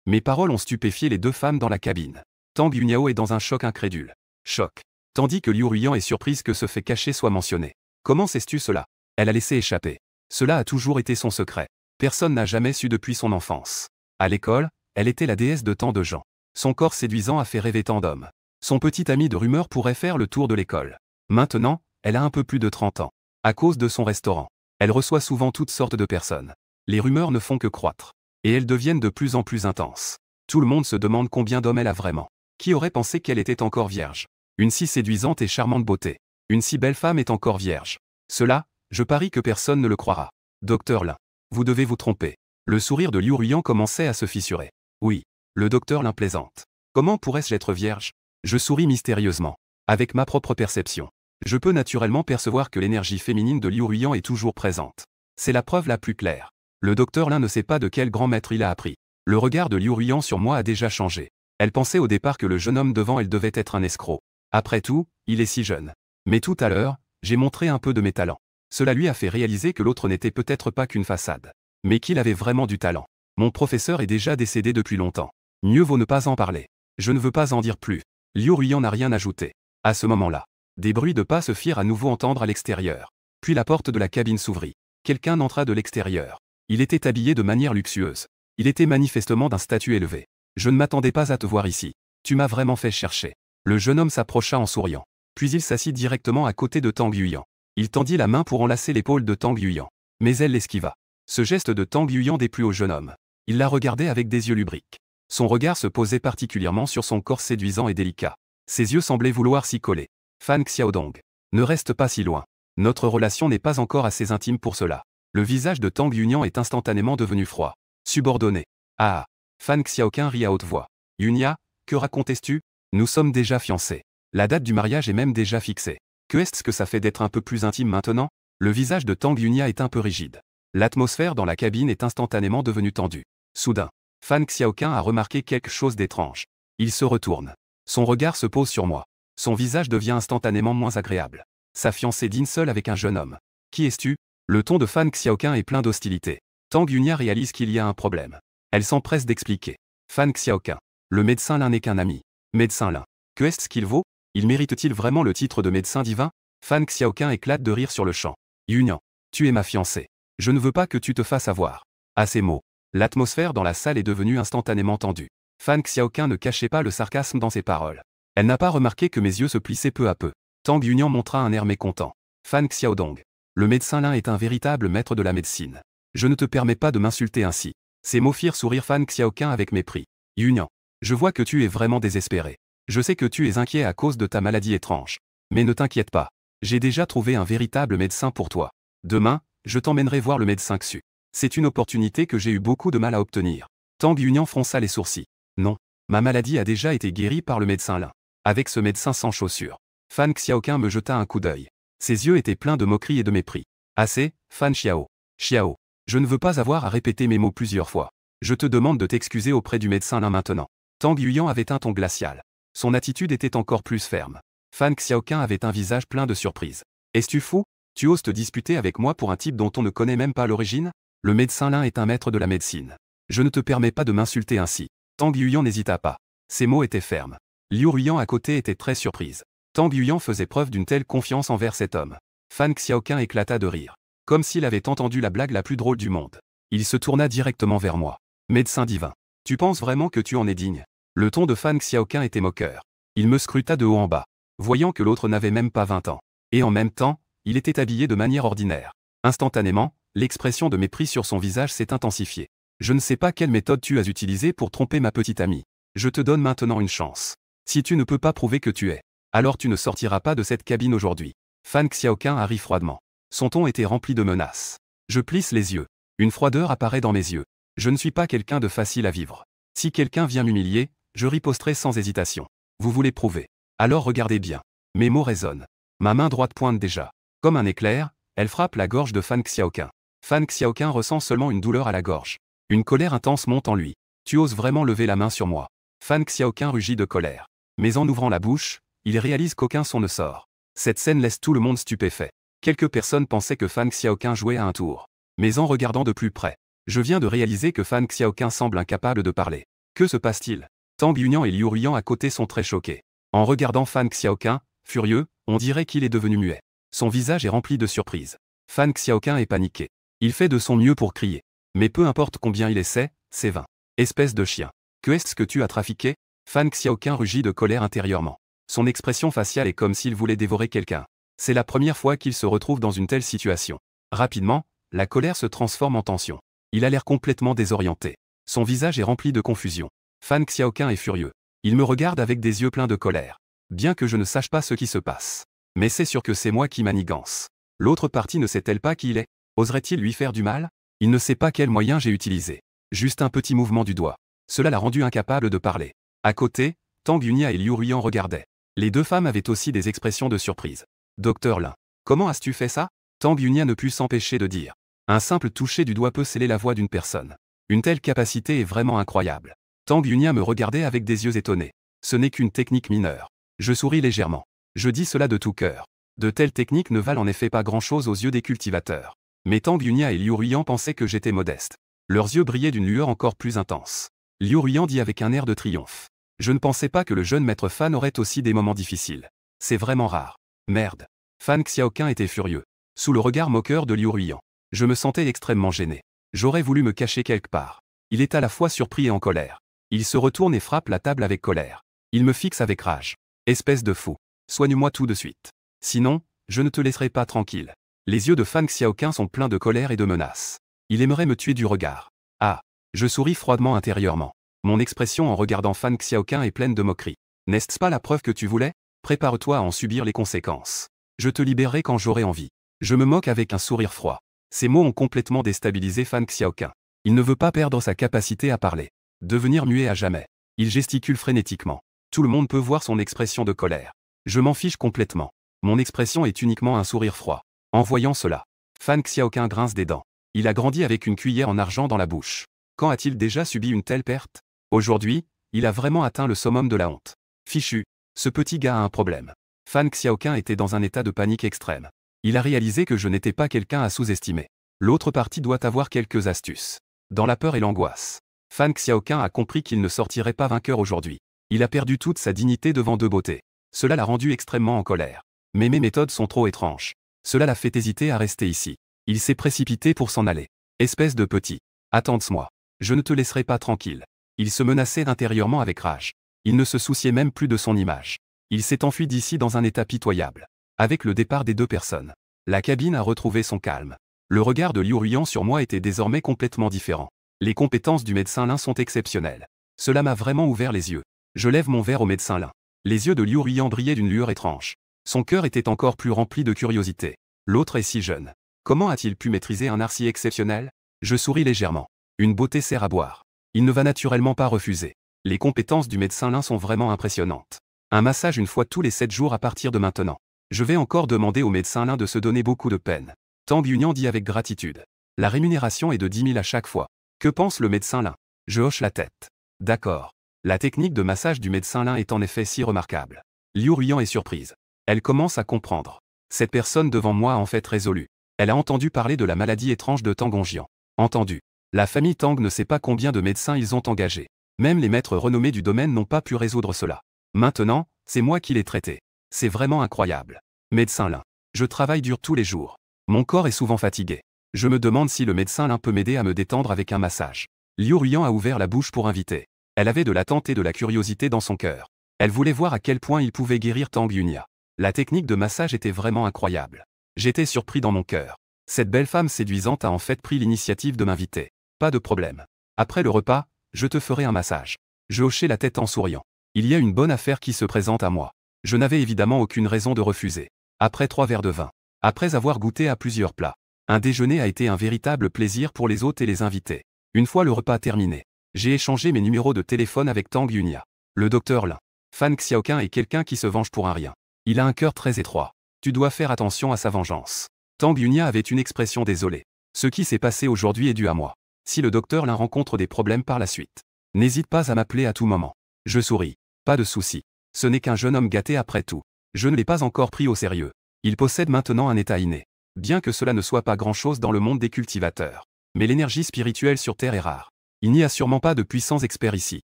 Mes paroles ont stupéfié les deux femmes dans la cabine. Tang Yunian est dans un choc incrédule. Choc. Tandis que Liu Ruyan est surprise que ce fait caché soit mentionné. Comment sais-tu cela? Elle a laissé échapper. Cela a toujours été son secret. Personne n'a jamais su depuis son enfance. À l'école, elle était la déesse de tant de gens. Son corps séduisant a fait rêver tant d'hommes. Son petit ami de rumeur pourrait faire le tour de l'école. Maintenant, elle a un peu plus de 30 ans. À cause de son restaurant. Elle reçoit souvent toutes sortes de personnes. Les rumeurs ne font que croître. Et elles deviennent de plus en plus intenses. Tout le monde se demande combien d'hommes elle a vraiment. Qui aurait pensé qu'elle était encore vierge? Une si séduisante et charmante beauté. Une si belle femme est encore vierge. Cela, je parie que personne ne le croira. Docteur Lin. Vous devez vous tromper. Le sourire de Liu Ruyan commençait à se fissurer. Oui. Le docteur Lin plaisante. Comment pourrais-je être vierge? Je souris mystérieusement. Avec ma propre perception. Je peux naturellement percevoir que l'énergie féminine de Liu Ruyan est toujours présente. C'est la preuve la plus claire. Le docteur Lin ne sait pas de quel grand maître il a appris. Le regard de Liu Ruyan sur moi a déjà changé. Elle pensait au départ que le jeune homme devant elle devait être un escroc. Après tout, il est si jeune. Mais tout à l'heure, j'ai montré un peu de mes talents. Cela lui a fait réaliser que l'autre n'était peut-être pas qu'une façade. Mais qu'il avait vraiment du talent. Mon professeur est déjà décédé depuis longtemps. Mieux vaut ne pas en parler. Je ne veux pas en dire plus. Liu Ruyan n'a rien ajouté. À ce moment-là, des bruits de pas se firent à nouveau entendre à l'extérieur. Puis la porte de la cabine s'ouvrit. Quelqu'un entra de l'extérieur. Il était habillé de manière luxueuse. Il était manifestement d'un statut élevé. Je ne m'attendais pas à te voir ici. Tu m'as vraiment fait chercher. Le jeune homme s'approcha en souriant. Puis il s'assit directement à côté de Tang Yuyan. Il tendit la main pour enlacer l'épaule de Tang Yuyan. Mais elle l'esquiva. Ce geste de Tang Yuyan déplut au jeune homme. Il la regardait avec des yeux lubriques. Son regard se posait particulièrement sur son corps séduisant et délicat. Ses yeux semblaient vouloir s'y coller. Fan Xiaodong. Ne reste pas si loin. Notre relation n'est pas encore assez intime pour cela. Le visage de Tang Yuyan est instantanément devenu froid. Subordonné. Ah. Fan Xiaoqing rit à haute voix. Yunia, que racontes-tu? Nous sommes déjà fiancés. La date du mariage est même déjà fixée. Que est-ce que ça fait d'être un peu plus intime maintenant? Le visage de Tang Yunia est un peu rigide. L'atmosphère dans la cabine est instantanément devenue tendue. Soudain, Fan Xiaoqing a remarqué quelque chose d'étrange. Il se retourne. Son regard se pose sur moi. Son visage devient instantanément moins agréable. Sa fiancée dîne seule avec un jeune homme. Qui es-tu? Le ton de Fan Xiaoqing est plein d'hostilité. Tang Yunia réalise qu'il y a un problème. Elle s'empresse d'expliquer. Fan Xiaoqing. Le médecin Lin n'est qu'un ami. Médecin Lin. Que est-ce qu'il vaut? Il mérite-t-il vraiment le titre de médecin divin? Fan Xiaoqing éclate de rire sur le champ. Yunian. Tu es ma fiancée. Je ne veux pas que tu te fasses avoir. À ces mots, l'atmosphère dans la salle est devenue instantanément tendue. Fan Xiaoqing ne cachait pas le sarcasme dans ses paroles. Elle n'a pas remarqué que mes yeux se plissaient peu à peu. Tang Yuyan montra un air mécontent. Fan Xiaodong. Le médecin Lin est un véritable maître de la médecine. Je ne te permets pas de m'insulter ainsi. Ces mots firent sourire Fan Xiaoqing avec mépris. Yuyan. Je vois que tu es vraiment désespéré. Je sais que tu es inquiet à cause de ta maladie étrange. Mais ne t'inquiète pas. J'ai déjà trouvé un véritable médecin pour toi. Demain, je t'emmènerai voir le médecin Xu. C'est une opportunité que j'ai eu beaucoup de mal à obtenir. Tang Yuyan fronça les sourcils. Non. Ma maladie a déjà été guérie par le médecin Lin. Avec ce médecin sans chaussures. Fan Xiaoqing me jeta un coup d'œil. Ses yeux étaient pleins de moquerie et de mépris. Assez, Fan Xiao. Xiao. Je ne veux pas avoir à répéter mes mots plusieurs fois. Je te demande de t'excuser auprès du médecin Lin maintenant. Tang Yuyan avait un ton glacial. Son attitude était encore plus ferme. Fan Xiaoqing avait un visage plein de surprise. Es-tu fou? Tu oses te disputer avec moi pour un type dont on ne connaît même pas l'origine? Le médecin Lin est un maître de la médecine. Je ne te permets pas de m'insulter ainsi. Tang Yuyan n'hésita pas. Ses mots étaient fermes. Liu Ruyan à côté était très surprise. Tang Yuyan faisait preuve d'une telle confiance envers cet homme. Fan Xiaoqing éclata de rire. Comme s'il avait entendu la blague la plus drôle du monde. Il se tourna directement vers moi. Médecin divin. Tu penses vraiment que tu en es digne? Le ton de Fan Xiaoqing était moqueur. Il me scruta de haut en bas. Voyant que l'autre n'avait même pas 20 ans. Et en même temps, il était habillé de manière ordinaire. Instantanément, l'expression de mépris sur son visage s'est intensifiée. Je ne sais pas quelle méthode tu as utilisée pour tromper ma petite amie. Je te donne maintenant une chance. Si tu ne peux pas prouver que tu es, alors tu ne sortiras pas de cette cabine aujourd'hui. Fan Xiaoqing a ri froidement. Son ton était rempli de menaces. Je plisse les yeux. Une froideur apparaît dans mes yeux. Je ne suis pas quelqu'un de facile à vivre. Si quelqu'un vient m'humilier, je riposterai sans hésitation. Vous voulez prouver? Alors regardez bien. Mes mots résonnent. Ma main droite pointe déjà. Comme un éclair, elle frappe la gorge de Fan Xiaoqing. Fan Xiaoqing ressent seulement une douleur à la gorge. Une colère intense monte en lui. Tu oses vraiment lever la main sur moi? Fan Xiaoqing rugit de colère. Mais en ouvrant la bouche, il réalise qu'aucun son ne sort. Cette scène laisse tout le monde stupéfait. Quelques personnes pensaient que Fan Xiaoqing jouait à un tour. Mais en regardant de plus près, je viens de réaliser que Fan Xiaoqing semble incapable de parler. Que se passe-t-il? Tang Yuyan et Liu Ruyan à côté sont très choqués. En regardant Fan Xiaoqing, furieux, on dirait qu'il est devenu muet. Son visage est rempli de surprise. Fan Xiaoqing est paniqué. Il fait de son mieux pour crier. Mais peu importe combien il essaie, c'est vain. Espèce de chien. Que est-ce que tu as trafiqué? Fan Xiaoqing rugit de colère intérieurement. Son expression faciale est comme s'il voulait dévorer quelqu'un. C'est la première fois qu'il se retrouve dans une telle situation. Rapidement, la colère se transforme en tension. Il a l'air complètement désorienté. Son visage est rempli de confusion. Fan Xiaoqing est furieux. Il me regarde avec des yeux pleins de colère. Bien que je ne sache pas ce qui se passe. Mais c'est sûr que c'est moi qui manigance. L'autre partie ne sait-elle pas qui il est? Oserait-il lui faire du mal? Il ne sait pas quel moyen j'ai utilisé. Juste un petit mouvement du doigt. Cela l'a rendu incapable de parler. À côté, Tang Yunia et Liu Ruyan regardaient. Les deux femmes avaient aussi des expressions de surprise. Docteur Lin, comment as-tu fait ça? Tang Yunia ne put s'empêcher de dire. Un simple toucher du doigt peut sceller la voix d'une personne. Une telle capacité est vraiment incroyable. Tang Yunia me regardait avec des yeux étonnés. Ce n'est qu'une technique mineure. Je souris légèrement. Je dis cela de tout cœur. De telles techniques ne valent en effet pas grand-chose aux yeux des cultivateurs. Mais Tang Yunia et Liu Ruyan pensaient que j'étais modeste. Leurs yeux brillaient d'une lueur encore plus intense. Liu Ruyan dit avec un air de triomphe. Je ne pensais pas que le jeune maître Fan aurait aussi des moments difficiles. C'est vraiment rare. Merde. Fan Xiaoqing était furieux. Sous le regard moqueur de Liu Ruyan. Je me sentais extrêmement gêné. J'aurais voulu me cacher quelque part. Il est à la fois surpris et en colère. Il se retourne et frappe la table avec colère. Il me fixe avec rage. Espèce de fou. Soigne-moi tout de suite. Sinon, je ne te laisserai pas tranquille. Les yeux de Fan Xiaoqing sont pleins de colère et de menaces. Il aimerait me tuer du regard. Ah. Je souris froidement intérieurement. Mon expression en regardant Fan Xiaoqing est pleine de moquerie. N'est-ce pas la preuve que tu voulais? Prépare-toi à en subir les conséquences. Je te libérerai quand j'aurai envie. Je me moque avec un sourire froid. Ces mots ont complètement déstabilisé Fan Xiaoqing. Il ne veut pas perdre sa capacité à parler. Devenir muet à jamais. Il gesticule frénétiquement. Tout le monde peut voir son expression de colère. Je m'en fiche complètement. Mon expression est uniquement un sourire froid. En voyant cela, Fan Xiaoqing grince des dents. Il a grandi avec une cuillère en argent dans la bouche. Quand a-t-il déjà subi une telle perte? Aujourd'hui, il a vraiment atteint le summum de la honte. Fichu, ce petit gars a un problème. Fan Xiaoqing était dans un état de panique extrême. Il a réalisé que je n'étais pas quelqu'un à sous-estimer. L'autre partie doit avoir quelques astuces. Dans la peur et l'angoisse, Fan Xiaoqing a compris qu'il ne sortirait pas vainqueur aujourd'hui. Il a perdu toute sa dignité devant deux beautés. Cela l'a rendu extrêmement en colère. Mais mes méthodes sont trop étranges. Cela l'a fait hésiter à rester ici. Il s'est précipité pour s'en aller. Espèce de petit. Attends-moi. Je ne te laisserai pas tranquille. Il se menaçait intérieurement avec rage. Il ne se souciait même plus de son image. Il s'est enfui d'ici dans un état pitoyable. Avec le départ des deux personnes, la cabine a retrouvé son calme. Le regard de Liu Ruyan sur moi était désormais complètement différent. Les compétences du médecin Lin sont exceptionnelles. Cela m'a vraiment ouvert les yeux. Je lève mon verre au médecin Lin. Les yeux de Liu Ruyan brillaient d'une lueur étrange. Son cœur était encore plus rempli de curiosité. L'autre est si jeune. Comment a-t-il pu maîtriser un art si exceptionnel? Je souris légèrement. Une beauté sert à boire. Il ne va naturellement pas refuser. Les compétences du médecin Lin sont vraiment impressionnantes. Un massage une fois tous les 7 jours à partir de maintenant. Je vais encore demander au médecin Lin de se donner beaucoup de peine. Tang Yuyan dit avec gratitude. La rémunération est de 10 000 à chaque fois. Que pense le médecin Lin? Je hoche la tête. D'accord. La technique de massage du médecin Lin est en effet si remarquable. Liu Ruyan est surprise. Elle commence à comprendre. Cette personne devant moi a en fait résolu. Elle a entendu parler de la maladie étrange de Tang Hongjian. Entendu. La famille Tang ne sait pas combien de médecins ils ont engagés. Même les maîtres renommés du domaine n'ont pas pu résoudre cela. Maintenant, c'est moi qui l'ai traité. C'est vraiment incroyable. Médecin Lin. Je travaille dur tous les jours. Mon corps est souvent fatigué. Je me demande si le médecin Lin peut m'aider à me détendre avec un massage. Liu Ruyan a ouvert la bouche pour inviter. Elle avait de l'attente et de la curiosité dans son cœur. Elle voulait voir à quel point il pouvait guérir Tang Yunia. La technique de massage était vraiment incroyable. J'étais surpris dans mon cœur. Cette belle femme séduisante a en fait pris l'initiative de m'inviter. Pas de problème. Après le repas, je te ferai un massage. Je hochai la tête en souriant. Il y a une bonne affaire qui se présente à moi. Je n'avais évidemment aucune raison de refuser. Après 3 verres de vin. Après avoir goûté à plusieurs plats. Un déjeuner a été un véritable plaisir pour les hôtes et les invités. Une fois le repas terminé, j'ai échangé mes numéros de téléphone avec Tang Yunia. Le docteur Lin. Fan Xiaoqing est quelqu'un qui se venge pour un rien. Il a un cœur très étroit. Tu dois faire attention à sa vengeance. Tang Yunia avait une expression désolée. Ce qui s'est passé aujourd'hui est dû à moi. Si le docteur Lin rencontre des problèmes par la suite, n'hésite pas à m'appeler à tout moment. Je souris. Pas de souci. Ce n'est qu'un jeune homme gâté après tout. Je ne l'ai pas encore pris au sérieux. Il possède maintenant un état inné. Bien que cela ne soit pas grand-chose dans le monde des cultivateurs. Mais l'énergie spirituelle sur Terre est rare. Il n'y a sûrement pas de puissants experts ici.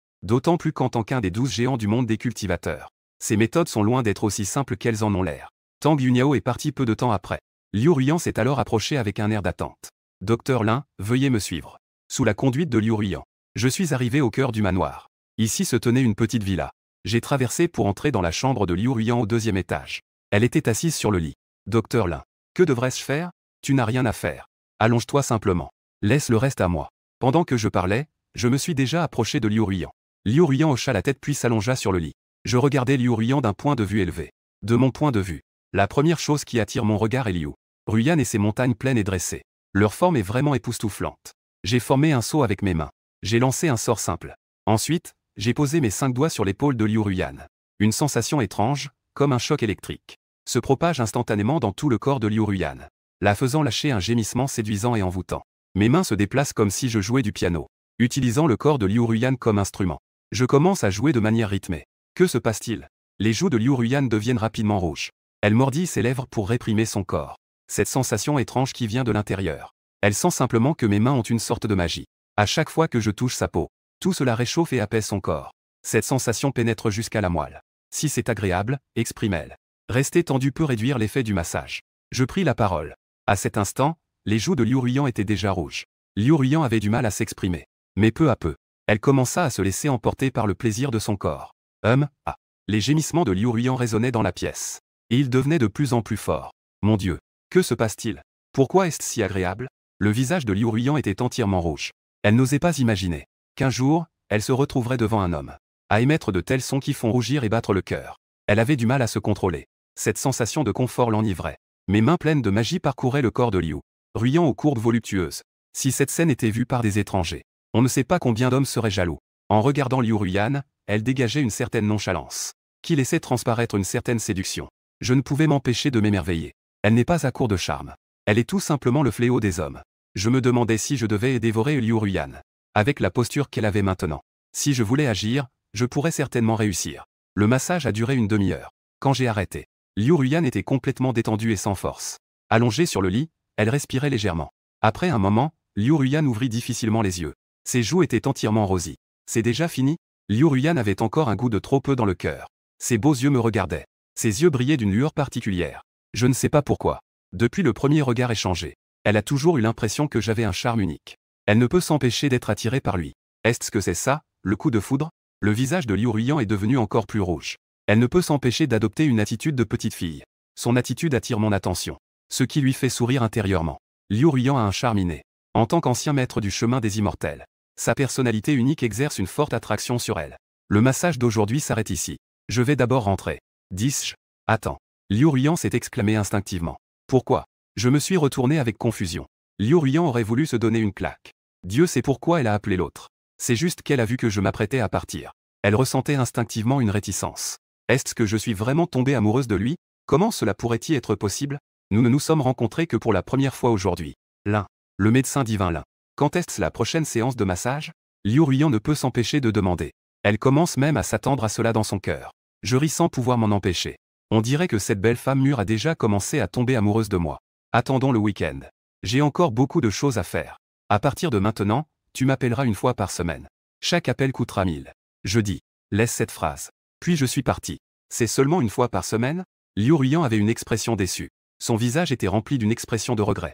D'autant plus qu'en tant qu'un des 12 géants du monde des cultivateurs. Ces méthodes sont loin d'être aussi simples qu'elles en ont l'air. Tang Yunyao est parti peu de temps après. Liu Ruyan s'est alors approché avec un air d'attente. Docteur Lin, veuillez me suivre. Sous la conduite de Liu Ruyan, je suis arrivé au cœur du manoir. Ici se tenait une petite villa. J'ai traversé pour entrer dans la chambre de Liu Ruyan au 2e étage. Elle était assise sur le lit. Docteur Lin, que devrais-je faire? Tu n'as rien à faire. Allonge-toi simplement. Laisse le reste à moi. Pendant que je parlais, je me suis déjà approché de Liu Ruyan. Liu Ruyan hocha la tête puis s'allongea sur le lit. Je regardais Liu Ruyan d'un point de vue élevé. De mon point de vue, la première chose qui attire mon regard est Liu Ruyan et ses montagnes pleines et dressées. Leur forme est vraiment époustouflante. J'ai formé un saut avec mes mains. J'ai lancé un sort simple. Ensuite, j'ai posé mes 5 doigts sur l'épaule de Liu Ruyan. Une sensation étrange, comme un choc électrique, se propage instantanément dans tout le corps de Liu Ruyan, la faisant lâcher un gémissement séduisant et envoûtant. Mes mains se déplacent comme si je jouais du piano, utilisant le corps de Liu Ruyan comme instrument. Je commence à jouer de manière rythmée. Que se passe-t-il? Les joues de Liu Ruyan deviennent rapidement rouges. Elle mordit ses lèvres pour réprimer son corps. Cette sensation étrange qui vient de l'intérieur. Elle sent simplement que mes mains ont une sorte de magie. À chaque fois que je touche sa peau, tout cela réchauffe et apaise son corps. Cette sensation pénètre jusqu'à la moelle. Si c'est agréable, exprime-elle. Rester tendu peut réduire l'effet du massage. Je pris la parole. À cet instant, les joues de Liu Ruyan étaient déjà rouges. Liu Ruyan avait du mal à s'exprimer. Mais peu à peu, elle commença à se laisser emporter par le plaisir de son corps. Ah. Les gémissements de Liu Ruyan résonnaient dans la pièce. Et ils devenaient de plus en plus forts. Mon Dieu, que se passe-t-il? Pourquoi est-ce si agréable? Le visage de Liu Ruyan était entièrement rouge. Elle n'osait pas imaginer qu'un jour, elle se retrouverait devant un homme, à émettre de tels sons qui font rougir et battre le cœur. Elle avait du mal à se contrôler. Cette sensation de confort l'enivrait. Mes mains pleines de magie parcouraient le corps de Liu Ruyan aux courbes voluptueuses. Si cette scène était vue par des étrangers, on ne sait pas combien d'hommes seraient jaloux. En regardant Liu Ruyan, elle dégageait une certaine nonchalance, qui laissait transparaître une certaine séduction. Je ne pouvais m'empêcher de m'émerveiller. Elle n'est pas à court de charme. Elle est tout simplement le fléau des hommes. Je me demandais si je devais dévorer Liu Ruyan, avec la posture qu'elle avait maintenant. Si je voulais agir, je pourrais certainement réussir. Le massage a duré une demi-heure. Quand j'ai arrêté, Liu Ruyan était complètement détendue et sans force. Allongée sur le lit, elle respirait légèrement. Après un moment, Liu Ruyan ouvrit difficilement les yeux. Ses joues étaient entièrement rosies. C'est déjà fini? Liu Ruyan avait encore un goût de trop peu dans le cœur. Ses beaux yeux me regardaient. Ses yeux brillaient d'une lueur particulière. Je ne sais pas pourquoi. Depuis le premier regard échangé, elle a toujours eu l'impression que j'avais un charme unique. Elle ne peut s'empêcher d'être attirée par lui. Est-ce que c'est ça, le coup de foudre? Le visage de Liu Ruyan est devenu encore plus rouge. Elle ne peut s'empêcher d'adopter une attitude de petite fille. Son attitude attire mon attention, ce qui lui fait sourire intérieurement. Liu Ruyan a un charme inné. En tant qu'ancien maître du chemin des immortels, sa personnalité unique exerce une forte attraction sur elle. Le massage d'aujourd'hui s'arrête ici. Je vais d'abord rentrer. Dis-je? Attends. Liu Ruyan s'est exclamé instinctivement. Pourquoi? Je me suis retourné avec confusion. Liu Ruyan aurait voulu se donner une claque. Dieu sait pourquoi elle a appelé l'autre. C'est juste qu'elle a vu que je m'apprêtais à partir. Elle ressentait instinctivement une réticence. Est-ce que je suis vraiment tombée amoureuse de lui? Comment cela pourrait-il être possible? Nous ne nous sommes rencontrés que pour la première fois aujourd'hui. L'un. Le médecin divin Lin. Quand est-ce la prochaine séance de massage? Liu Ruyan ne peut s'empêcher de demander. Elle commence même à s'attendre à cela dans son cœur. Je ris sans pouvoir m'en empêcher. On dirait que cette belle femme mûre a déjà commencé à tomber amoureuse de moi. Attendons le week-end. J'ai encore beaucoup de choses à faire. À partir de maintenant, tu m'appelleras une fois par semaine. Chaque appel coûtera 1000. Je dis. Laisse cette phrase. Puis je suis parti. C'est seulement une fois par semaine? Liu Ruyan avait une expression déçue. Son visage était rempli d'une expression de regret.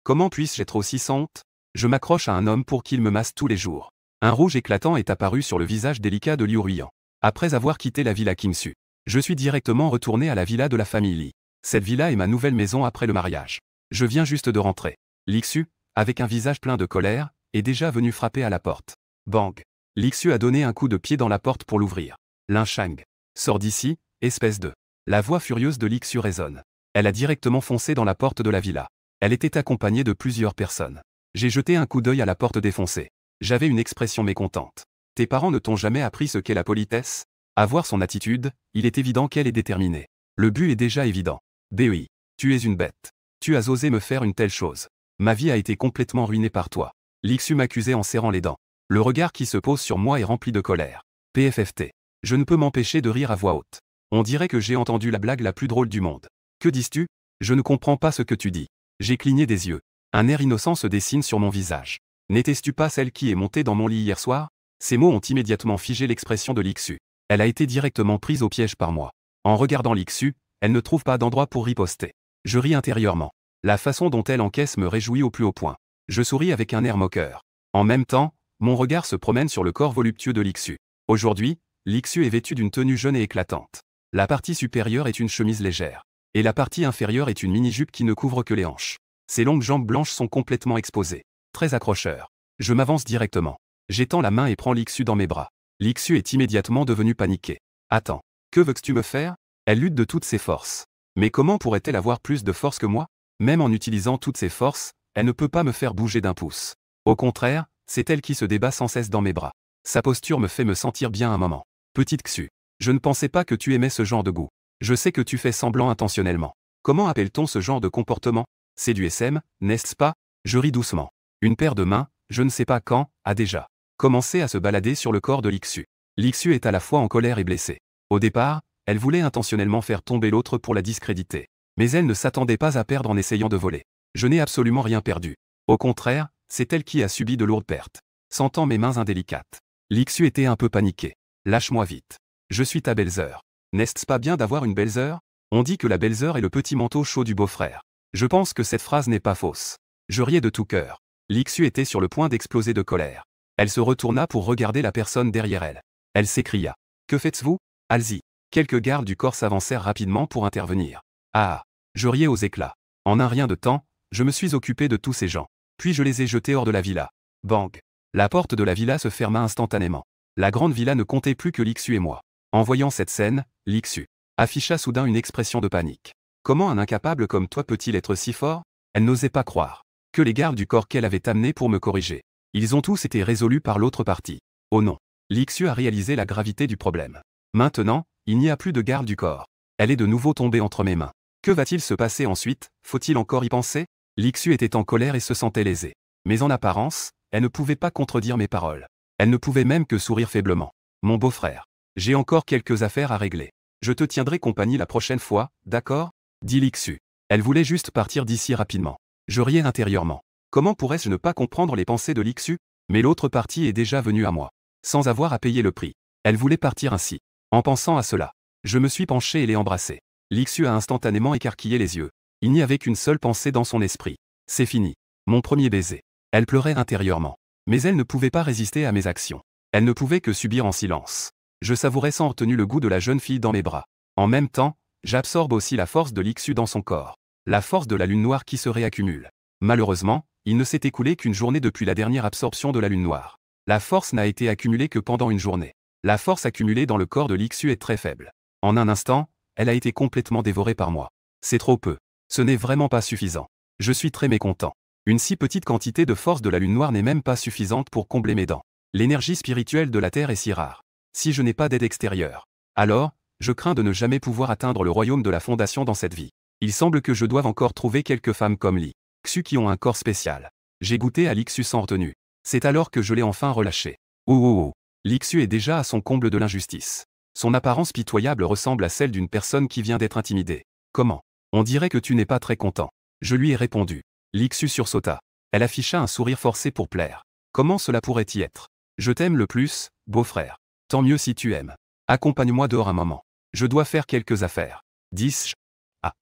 Comment puis-je être aussi sans honte? Je m'accroche à un homme pour qu'il me masse tous les jours. Un rouge éclatant est apparu sur le visage délicat de Liu Ruyan. Après avoir quitté la villa Qingsu, je suis directement retourné à la villa de la famille Li. Cette villa est ma nouvelle maison après le mariage. Je viens juste de rentrer. Lixu, avec un visage plein de colère, est déjà venu frapper à la porte. Bang! Lixu a donné un coup de pied dans la porte pour l'ouvrir. Lin Shang. Sors d'ici, espèce de... La voix furieuse de Lixu résonne. Elle a directement foncé dans la porte de la villa. Elle était accompagnée de plusieurs personnes. J'ai jeté un coup d'œil à la porte défoncée. J'avais une expression mécontente. Tes parents ne t'ont jamais appris ce qu'est la politesse? À voir son attitude, il est évident qu'elle est déterminée. Le but est déjà évident. Oui, tu es une bête. Tu as osé me faire une telle chose. Ma vie a été complètement ruinée par toi. Lixu m'accusait en serrant les dents. Le regard qui se pose sur moi est rempli de colère. PFFT. Je ne peux m'empêcher de rire à voix haute. On dirait que j'ai entendu la blague la plus drôle du monde. Que dis-tu? Je ne comprends pas ce que tu dis. J'ai cligné des yeux. Un air innocent se dessine sur mon visage. N'étais-tu pas celle qui est montée dans mon lit hier soir? Ces mots ont immédiatement figé l'expression de Lixu. Elle a été directement prise au piège par moi. En regardant Lixu, elle ne trouve pas d'endroit pour riposter. Je ris intérieurement. La façon dont elle encaisse me réjouit au plus haut point. Je souris avec un air moqueur. En même temps, mon regard se promène sur le corps voluptueux de Lixu. Aujourd'hui, Lixu est vêtue d'une tenue jeune et éclatante. La partie supérieure est une chemise légère. Et la partie inférieure est une mini-jupe qui ne couvre que les hanches. Ses longues jambes blanches sont complètement exposées. Très accrocheur. Je m'avance directement. J'étends la main et prends Lixu dans mes bras. Lixu est immédiatement devenu paniqué. Attends, que veux-tu me faire? Elle lutte de toutes ses forces. Mais comment pourrait-elle avoir plus de force que moi? Même en utilisant toutes ses forces, elle ne peut pas me faire bouger d'un pouce. Au contraire, c'est elle qui se débat sans cesse dans mes bras. Sa posture me fait me sentir bien un moment. Petite Xu, je ne pensais pas que tu aimais ce genre de goût. Je sais que tu fais semblant intentionnellement. Comment appelle-t-on ce genre de comportement? C'est du SM, n'est-ce pas? Je ris doucement. Une paire de mains, je ne sais pas quand, a déjà commencé à se balader sur le corps de Lixu. Lixu est à la fois en colère et blessée. Au départ, elle voulait intentionnellement faire tomber l'autre pour la discréditer. Mais elle ne s'attendait pas à perdre en essayant de voler. Je n'ai absolument rien perdu. Au contraire, c'est elle qui a subi de lourdes pertes. Sentant mes mains indélicates, Lixu était un peu paniqué. Lâche-moi vite. Je suis ta belle-sœur. N'est-ce pas bien d'avoir une belle-sœur? On dit que la belle-sœur est le petit manteau chaud du beau-frère. Je pense que cette phrase n'est pas fausse. Je riais de tout cœur. Lixu était sur le point d'exploser de colère. Elle se retourna pour regarder la personne derrière elle. Elle s'écria. Que faites-vous? Allez-y. Quelques gardes du corps s'avancèrent rapidement pour intervenir. Ah! Je riais aux éclats. En un rien de temps, je me suis occupé de tous ces gens. Puis je les ai jetés hors de la villa. Bang! La porte de la villa se ferma instantanément. La grande villa ne comptait plus que Lixu et moi. En voyant cette scène, Lixu afficha soudain une expression de panique. Comment un incapable comme toi peut-il être si fort? Elle n'osait pas croire que les gardes du corps qu'elle avait amenés pour me corriger. Ils ont tous été résolus par l'autre partie. Oh non! Lixu a réalisé la gravité du problème. Maintenant, il n'y a plus de garde du corps. Elle est de nouveau tombée entre mes mains. Que va-t-il se passer ensuite? Faut-il encore y penser? Lixu était en colère et se sentait lésée. Mais en apparence, elle ne pouvait pas contredire mes paroles. Elle ne pouvait même que sourire faiblement. Mon beau-frère. J'ai encore quelques affaires à régler. Je te tiendrai compagnie la prochaine fois, d'accord? Dit Lixu. Elle voulait juste partir d'ici rapidement. Je riais intérieurement. Comment pourrais-je ne pas comprendre les pensées de Lixu? Mais l'autre partie est déjà venue à moi. Sans avoir à payer le prix. Elle voulait partir ainsi. En pensant à cela, je me suis penché et l'ai embrassée. Lixu a instantanément écarquillé les yeux. Il n'y avait qu'une seule pensée dans son esprit. C'est fini. Mon premier baiser. Elle pleurait intérieurement. Mais elle ne pouvait pas résister à mes actions. Elle ne pouvait que subir en silence. Je savourais sans retenue le goût de la jeune fille dans mes bras. En même temps, j'absorbe aussi la force de Lixu dans son corps. La force de la lune noire qui se réaccumule. Malheureusement, il ne s'est écoulé qu'une journée depuis la dernière absorption de la lune noire. La force n'a été accumulée que pendant une journée. La force accumulée dans le corps de Lixu est très faible. En un instant, elle a été complètement dévorée par moi. C'est trop peu. Ce n'est vraiment pas suffisant. Je suis très mécontent. Une si petite quantité de force de la lune noire n'est même pas suffisante pour combler mes dents. L'énergie spirituelle de la Terre est si rare. Si je n'ai pas d'aide extérieure, alors, je crains de ne jamais pouvoir atteindre le royaume de la fondation dans cette vie. Il semble que je doive encore trouver quelques femmes comme Lixu qui ont un corps spécial. J'ai goûté à Lixu sans retenue. C'est alors que je l'ai enfin relâché. Oh. Lixu est déjà à son comble de l'injustice. Son apparence pitoyable ressemble à celle d'une personne qui vient d'être intimidée. Comment? On dirait que tu n'es pas très content. Je lui ai répondu. Lixu sursauta. Elle afficha un sourire forcé pour plaire. Comment cela pourrait y être? Je t'aime le plus, beau-frère. Tant mieux si tu aimes. Accompagne-moi dehors un moment. Je dois faire quelques affaires. Dis-je. Ah.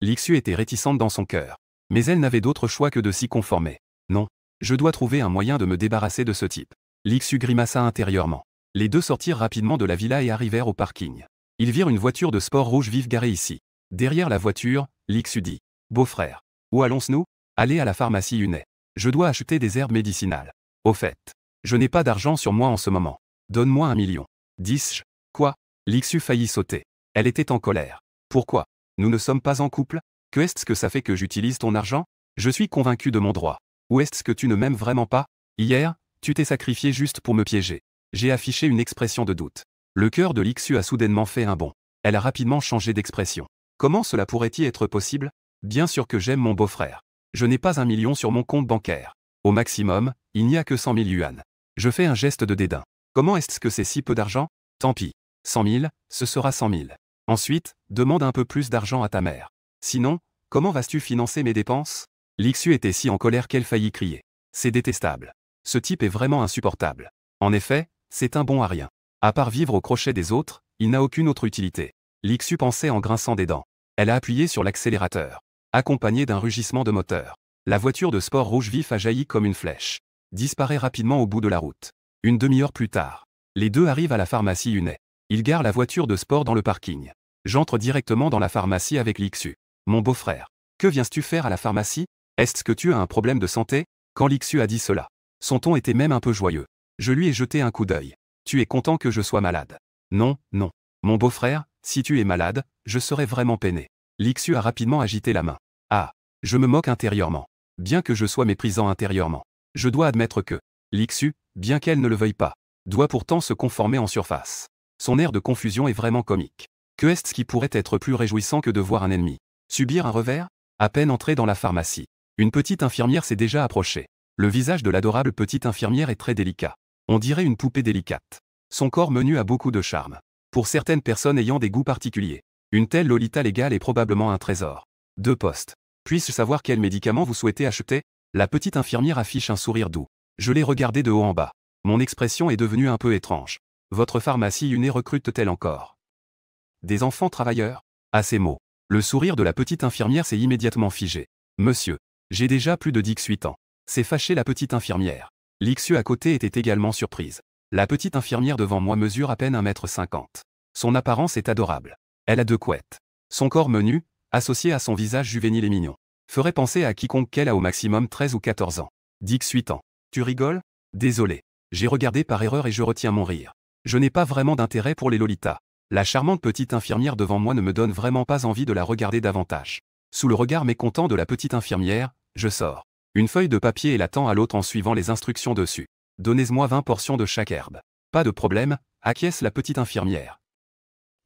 Lixu était réticente dans son cœur. Mais elle n'avait d'autre choix que de s'y conformer. Non. Je dois trouver un moyen de me débarrasser de ce type. Lixu grimaça intérieurement. Les deux sortirent rapidement de la villa et arrivèrent au parking. Ils virent une voiture de sport rouge vive garée ici. Derrière la voiture, Lixu dit. Beau-frère. Où allons-nous? Allez à la pharmacie Hunet. Je dois acheter des herbes médicinales. Au fait, je n'ai pas d'argent sur moi en ce moment. Donne-moi 1 million. Dis-je. Quoi? Lixu faillit sauter. Elle était en colère. Pourquoi? Nous ne sommes pas en couple? Que est-ce que ça fait que j'utilise ton argent? Je suis convaincu de mon droit. Ou est-ce que tu ne m'aimes vraiment pas? Hier, tu t'es sacrifié juste pour me piéger. J'ai affiché une expression de doute. Le cœur de Lixu a soudainement fait un bond. Elle a rapidement changé d'expression. Comment cela pourrait-il être possible? Bien sûr que j'aime mon beau-frère. Je n'ai pas 1 million sur mon compte bancaire. Au maximum, il n'y a que 100 000 yuan. Je fais un geste de dédain. Comment est-ce que c'est si peu d'argent? Tant pis. 100 000, ce sera 100 000. Ensuite, demande un peu plus d'argent à ta mère. Sinon, comment vas-tu financer mes dépenses? Lixu était si en colère qu'elle faillit crier. C'est détestable. Ce type est vraiment insupportable. En effet, c'est un bon à rien. À part vivre au crochet des autres, il n'a aucune autre utilité. Lixu pensait en grinçant des dents. Elle a appuyé sur l'accélérateur. Accompagné d'un rugissement de moteur. La voiture de sport rouge vif a jailli comme une flèche. Disparaît rapidement au bout de la route. Une demi-heure plus tard, les deux arrivent à la pharmacie Hunet. Ils garent la voiture de sport dans le parking. J'entre directement dans la pharmacie avec Lixu. Mon beau-frère. Que viens-tu faire à la pharmacie? Est-ce que tu as un problème de santé? Quand Lixu a dit cela, son ton était même un peu joyeux. Je lui ai jeté un coup d'œil. Tu es content que je sois malade? Non, non. Mon beau-frère, si tu es malade, je serais vraiment peiné. Lixu a rapidement agité la main. Ah, je me moque intérieurement. Bien que je sois méprisant intérieurement. Je dois admettre que Lixu, bien qu'elle ne le veuille pas, doit pourtant se conformer en surface. Son air de confusion est vraiment comique. Que est-ce qui pourrait être plus réjouissant que de voir un ennemi subir un revers? À peine entré dans la pharmacie, une petite infirmière s'est déjà approchée. Le visage de l'adorable petite infirmière est très délicat. On dirait une poupée délicate. Son corps menu a beaucoup de charme. Pour certaines personnes ayant des goûts particuliers, une telle Lolita légale est probablement un trésor. 2 postes. Puis-je savoir quel médicament vous souhaitez acheter? La petite infirmière affiche un sourire doux. Je l'ai regardé de haut en bas. Mon expression est devenue un peu étrange. Votre pharmacie UNE recrute-t-elle encore des enfants travailleurs? À ces mots, le sourire de la petite infirmière s'est immédiatement figé. Monsieur, j'ai déjà plus de 18 ans. C'est fâché la petite infirmière. Lixu à côté était également surprise. La petite infirmière devant moi mesure à peine 1,50 m. Son apparence est adorable. Elle a 2 couettes. Son corps menu, associé à son visage juvénile et mignon, ferait penser à quiconque qu'elle a au maximum 13 ou 14 ans. 18 ans. Tu rigoles? Désolé. J'ai regardé par erreur et je retiens mon rire. Je n'ai pas vraiment d'intérêt pour les Lolitas. La charmante petite infirmière devant moi ne me donne vraiment pas envie de la regarder davantage. Sous le regard mécontent de la petite infirmière, je sors une feuille de papier et la tends à l'autre en suivant les instructions dessus. Donnez-moi 20 portions de chaque herbe. Pas de problème, acquiesce la petite infirmière.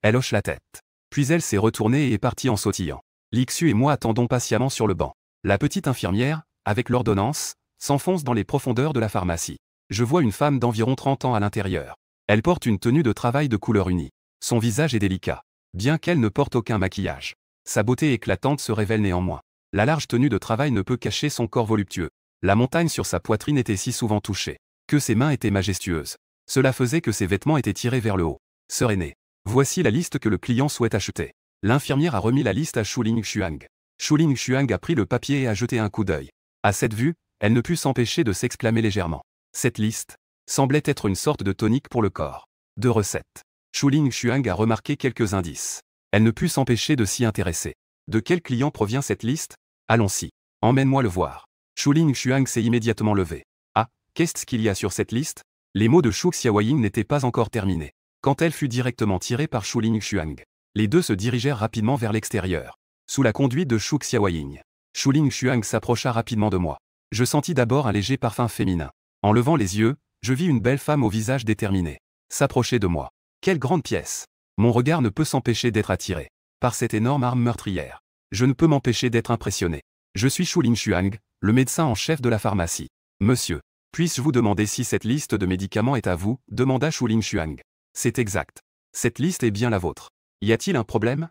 Elle hoche la tête. Puis elle s'est retournée et est partie en sautillant. Lixu et moi attendons patiemment sur le banc. La petite infirmière, avec l'ordonnance, s'enfonce dans les profondeurs de la pharmacie. Je vois une femme d'environ 30 ans à l'intérieur. Elle porte une tenue de travail de couleur unie. Son visage est délicat, bien qu'elle ne porte aucun maquillage. Sa beauté éclatante se révèle néanmoins. La large tenue de travail ne peut cacher son corps voluptueux. La montagne sur sa poitrine était si souvent touchée, que ses mains étaient majestueuses. Cela faisait que ses vêtements étaient tirés vers le haut. Sœur aînée, voici la liste que le client souhaite acheter. L'infirmière a remis la liste à Shuling Xuang. Shuling Xuang a pris le papier et a jeté un coup d'œil. À cette vue, elle ne put s'empêcher de s'exclamer légèrement. Cette liste semblait être une sorte de tonique pour le corps. 2 recettes. Shuling Xuang a remarqué quelques indices. Elle ne put s'empêcher de s'y intéresser. De quel client provient cette liste? Allons-y. Emmène-moi le voir. Shuling Xuang s'est immédiatement levé. Ah, qu'est-ce qu'il y a sur cette liste? Les mots de Shu Xiaoying n'étaient pas encore terminés. Quand elle fut directement tirée par Shuling Xuang, les deux se dirigèrent rapidement vers l'extérieur. Sous la conduite de Shu Xiaoying, Shuling Xuang s'approcha rapidement de moi. Je sentis d'abord un léger parfum féminin. En levant les yeux, je vis une belle femme au visage déterminé s'approcher de moi. Quelle grande pièce! Mon regard ne peut s'empêcher d'être attiré par cette énorme arme meurtrière. Je ne peux m'empêcher d'être impressionné. Je suis Shuling Xuang, le médecin en chef de la pharmacie. Monsieur, puis-je vous demander si cette liste de médicaments est à vous? Demanda Shuling Xuang. C'est exact. Cette liste est bien la vôtre. Y a-t-il un problème?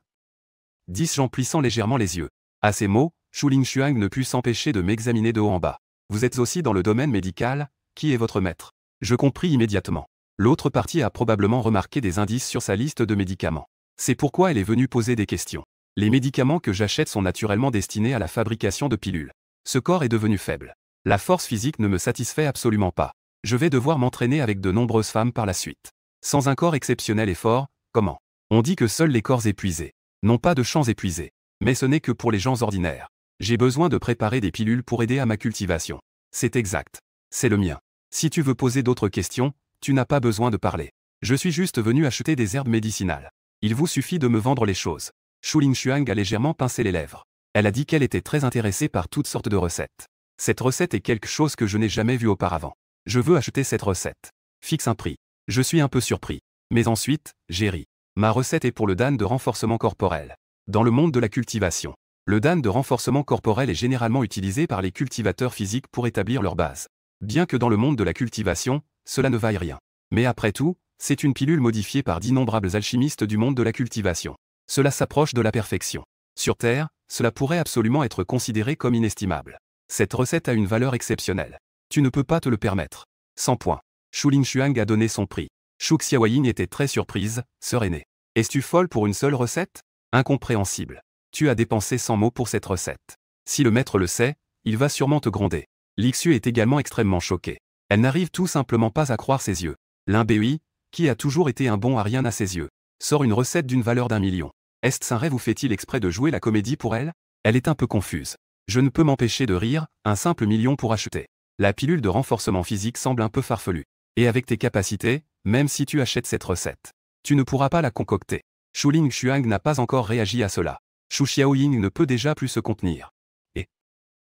Dis-je en plissant légèrement les yeux. À ces mots, Shuling Xuang ne put s'empêcher de m'examiner de haut en bas. Vous êtes aussi dans le domaine médical? Qui est votre maître? Je compris immédiatement. L'autre partie a probablement remarqué des indices sur sa liste de médicaments. C'est pourquoi elle est venue poser des questions. Les médicaments que j'achète sont naturellement destinés à la fabrication de pilules. Ce corps est devenu faible. La force physique ne me satisfait absolument pas. Je vais devoir m'entraîner avec de nombreuses femmes par la suite. Sans un corps exceptionnel et fort, comment? On dit que seuls les corps épuisés n'ont pas de champs épuisés. Mais ce n'est que pour les gens ordinaires. J'ai besoin de préparer des pilules pour aider à ma cultivation. C'est exact. C'est le mien. Si tu veux poser d'autres questions, tu n'as pas besoin de parler. Je suis juste venu acheter des herbes médicinales. Il vous suffit de me vendre les choses. Shuling Xuang a légèrement pincé les lèvres. Elle a dit qu'elle était très intéressée par toutes sortes de recettes. Cette recette est quelque chose que je n'ai jamais vu auparavant. Je veux acheter cette recette. Fixe un prix. Je suis un peu surpris. Mais ensuite, j'ai ri. Ma recette est pour le dan de renforcement corporel. Dans le monde de la cultivation, le dan de renforcement corporel est généralement utilisé par les cultivateurs physiques pour établir leur base. Bien que dans le monde de la cultivation, cela ne vaille rien. Mais après tout, c'est une pilule modifiée par d'innombrables alchimistes du monde de la cultivation. Cela s'approche de la perfection. Sur Terre, cela pourrait absolument être considéré comme inestimable. Cette recette a une valeur exceptionnelle. Tu ne peux pas te le permettre. 100 points. Shuling Xuang a donné son prix. Shu Xiaoying était très surprise, sœur aînée. Es-tu folle pour une seule recette? Incompréhensible. Tu as dépensé 100 mots pour cette recette. Si le maître le sait, il va sûrement te gronder. Lixu est également extrêmement choquée. Elle n'arrive tout simplement pas à croire ses yeux. L'Imbéi, qui a toujours été un bon à rien à ses yeux, sort une recette d'une valeur d'1 million. Est-ce un rêve ou fait-il exprès de jouer la comédie pour elle? Elle est un peu confuse. Je ne peux m'empêcher de rire, un simple million pour acheter. La pilule de renforcement physique semble un peu farfelue. Et avec tes capacités, même si tu achètes cette recette, tu ne pourras pas la concocter. Shuling Xuang n'a pas encore réagi à cela. Xu Xiaoying ne peut déjà plus se contenir. Et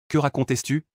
que racontes-tu?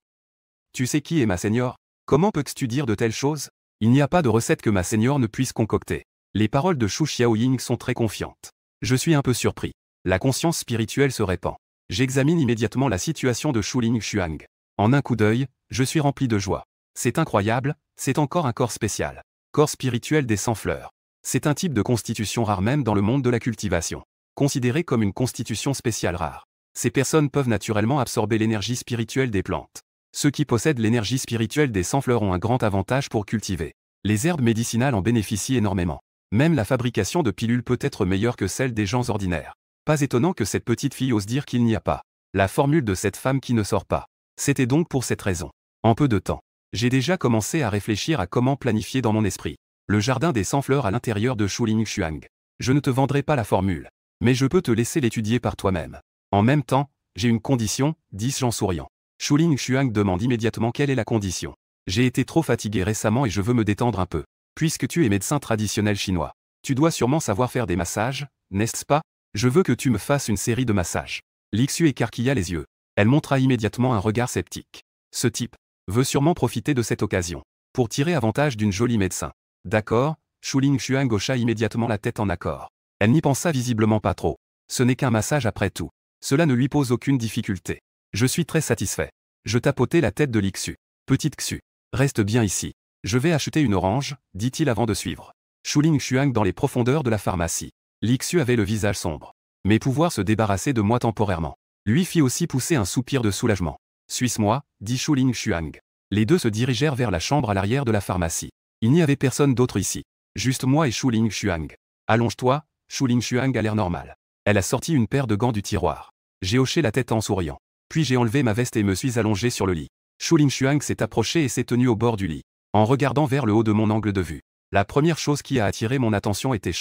Tu sais qui est ma seigneur? Comment peux-tu dire de telles choses? Il n'y a pas de recette que ma seigneur ne puisse concocter. Les paroles de Xu Xiaoying sont très confiantes. Je suis un peu surpris. La conscience spirituelle se répand. J'examine immédiatement la situation de Shuling Xuang. En un coup d'œil, je suis rempli de joie. C'est incroyable, c'est encore un corps spécial. Corps spirituel des 100 fleurs. C'est un type de constitution rare même dans le monde de la cultivation. Considéré comme une constitution spéciale rare. Ces personnes peuvent naturellement absorber l'énergie spirituelle des plantes. Ceux qui possèdent l'énergie spirituelle des 100 fleurs ont un grand avantage pour cultiver. Les herbes médicinales en bénéficient énormément. Même la fabrication de pilules peut être meilleure que celle des gens ordinaires. Pas étonnant que cette petite fille ose dire qu'il n'y a pas la formule de cette femme qui ne sort pas. C'était donc pour cette raison. En peu de temps, j'ai déjà commencé à réfléchir à comment planifier dans mon esprit le jardin des 100 fleurs à l'intérieur de Shuling Xuang. Je ne te vendrai pas la formule, mais je peux te laisser l'étudier par toi-même. En même temps, j'ai une condition, dis-je en souriant. Shuling Xuang demande immédiatement quelle est la condition. J'ai été trop fatigué récemment et je veux me détendre un peu. Puisque tu es médecin traditionnel chinois, tu dois sûrement savoir faire des massages, n'est-ce pas? Je veux que tu me fasses une série de massages. Lixu écarquilla les yeux. Elle montra immédiatement un regard sceptique. Ce type veut sûrement profiter de cette occasion pour tirer avantage d'une jolie médecin. D'accord, Shuling Xuang hocha immédiatement la tête en accord. Elle n'y pensa visiblement pas trop. Ce n'est qu'un massage après tout. Cela ne lui pose aucune difficulté. Je suis très satisfait. Je tapotai la tête de Lixu. Petite Xu, reste bien ici. Je vais acheter une orange, dit-il avant de suivre Shuling Xuang dans les profondeurs de la pharmacie. Lixu avait le visage sombre. Mais pouvoir se débarrasser de moi temporairement lui fit aussi pousser un soupir de soulagement. Suis-moi, dit Shuling Xuang. Les deux se dirigèrent vers la chambre à l'arrière de la pharmacie. Il n'y avait personne d'autre ici. Juste moi et Shuling Xuang. Allonge-toi, Shuling Xuang a l'air normal. Elle a sorti une paire de gants du tiroir. J'ai hoché la tête en souriant. Puis j'ai enlevé ma veste et me suis allongé sur le lit. Shuling Xuang s'est approché et s'est tenu au bord du lit. En regardant vers le haut de mon angle de vue. La première chose qui a attiré mon attention était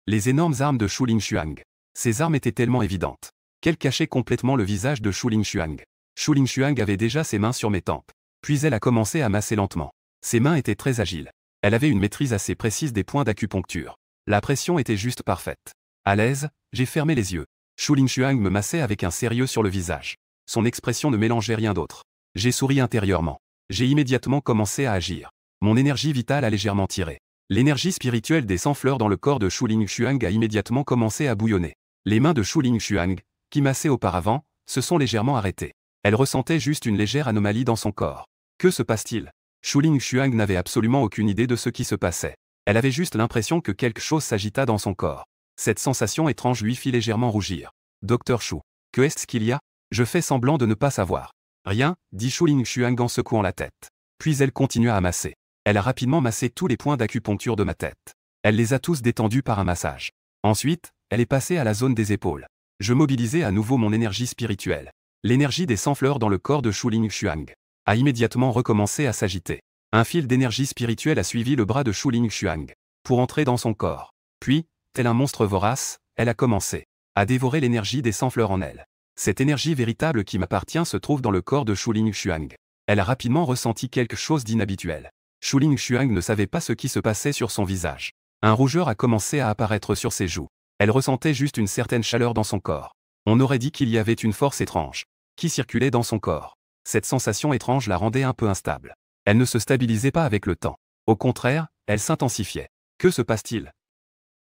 les énormes armes de Shuling Xuang. Ces armes étaient tellement évidentes qu'elles cachaient complètement le visage de Shuling Xuang. Shuling Xuang avait déjà ses mains sur mes tempes. Puis elle a commencé à masser lentement. Ses mains étaient très agiles. Elle avait une maîtrise assez précise des points d'acupuncture. La pression était juste parfaite. À l'aise, j'ai fermé les yeux. Shuling Xuang me massait avec un sérieux sur le visage. Son expression ne mélangeait rien d'autre. J'ai souri intérieurement. J'ai immédiatement commencé à agir. Mon énergie vitale a légèrement tiré. L'énergie spirituelle des 100 fleurs dans le corps de Shuling Xuang a immédiatement commencé à bouillonner. Les mains de Shuling Xuang, qui massaient auparavant, se sont légèrement arrêtées. Elle ressentait juste une légère anomalie dans son corps. Que se passe-t-il? Shuling Xuang n'avait absolument aucune idée de ce qui se passait. Elle avait juste l'impression que quelque chose s'agita dans son corps. Cette sensation étrange lui fit légèrement rougir. Docteur Xu, que est-ce qu'il y a? Je fais semblant de ne pas savoir. Rien, dit Shuling Xuang en secouant la tête. Puis elle continua à masser. Elle a rapidement massé tous les points d'acupuncture de ma tête. Elle les a tous détendus par un massage. Ensuite, elle est passée à la zone des épaules. Je mobilisai à nouveau mon énergie spirituelle. L'énergie des 100 fleurs dans le corps de Shuling Xuang a immédiatement recommencé à s'agiter. Un fil d'énergie spirituelle a suivi le bras de Shuling Xuang pour entrer dans son corps. Puis, tel un monstre vorace, elle a commencé à dévorer l'énergie des 100 fleurs en elle. Cette énergie véritable qui m'appartient se trouve dans le corps de Shuling Xuang. Elle a rapidement ressenti quelque chose d'inhabituel. Shuling Xuang ne savait pas ce qui se passait sur son visage. Un rougeur a commencé à apparaître sur ses joues. Elle ressentait juste une certaine chaleur dans son corps. On aurait dit qu'il y avait une force étrange qui circulait dans son corps. Cette sensation étrange la rendait un peu instable. Elle ne se stabilisait pas avec le temps. Au contraire, elle s'intensifiait. Que se passe-t-il?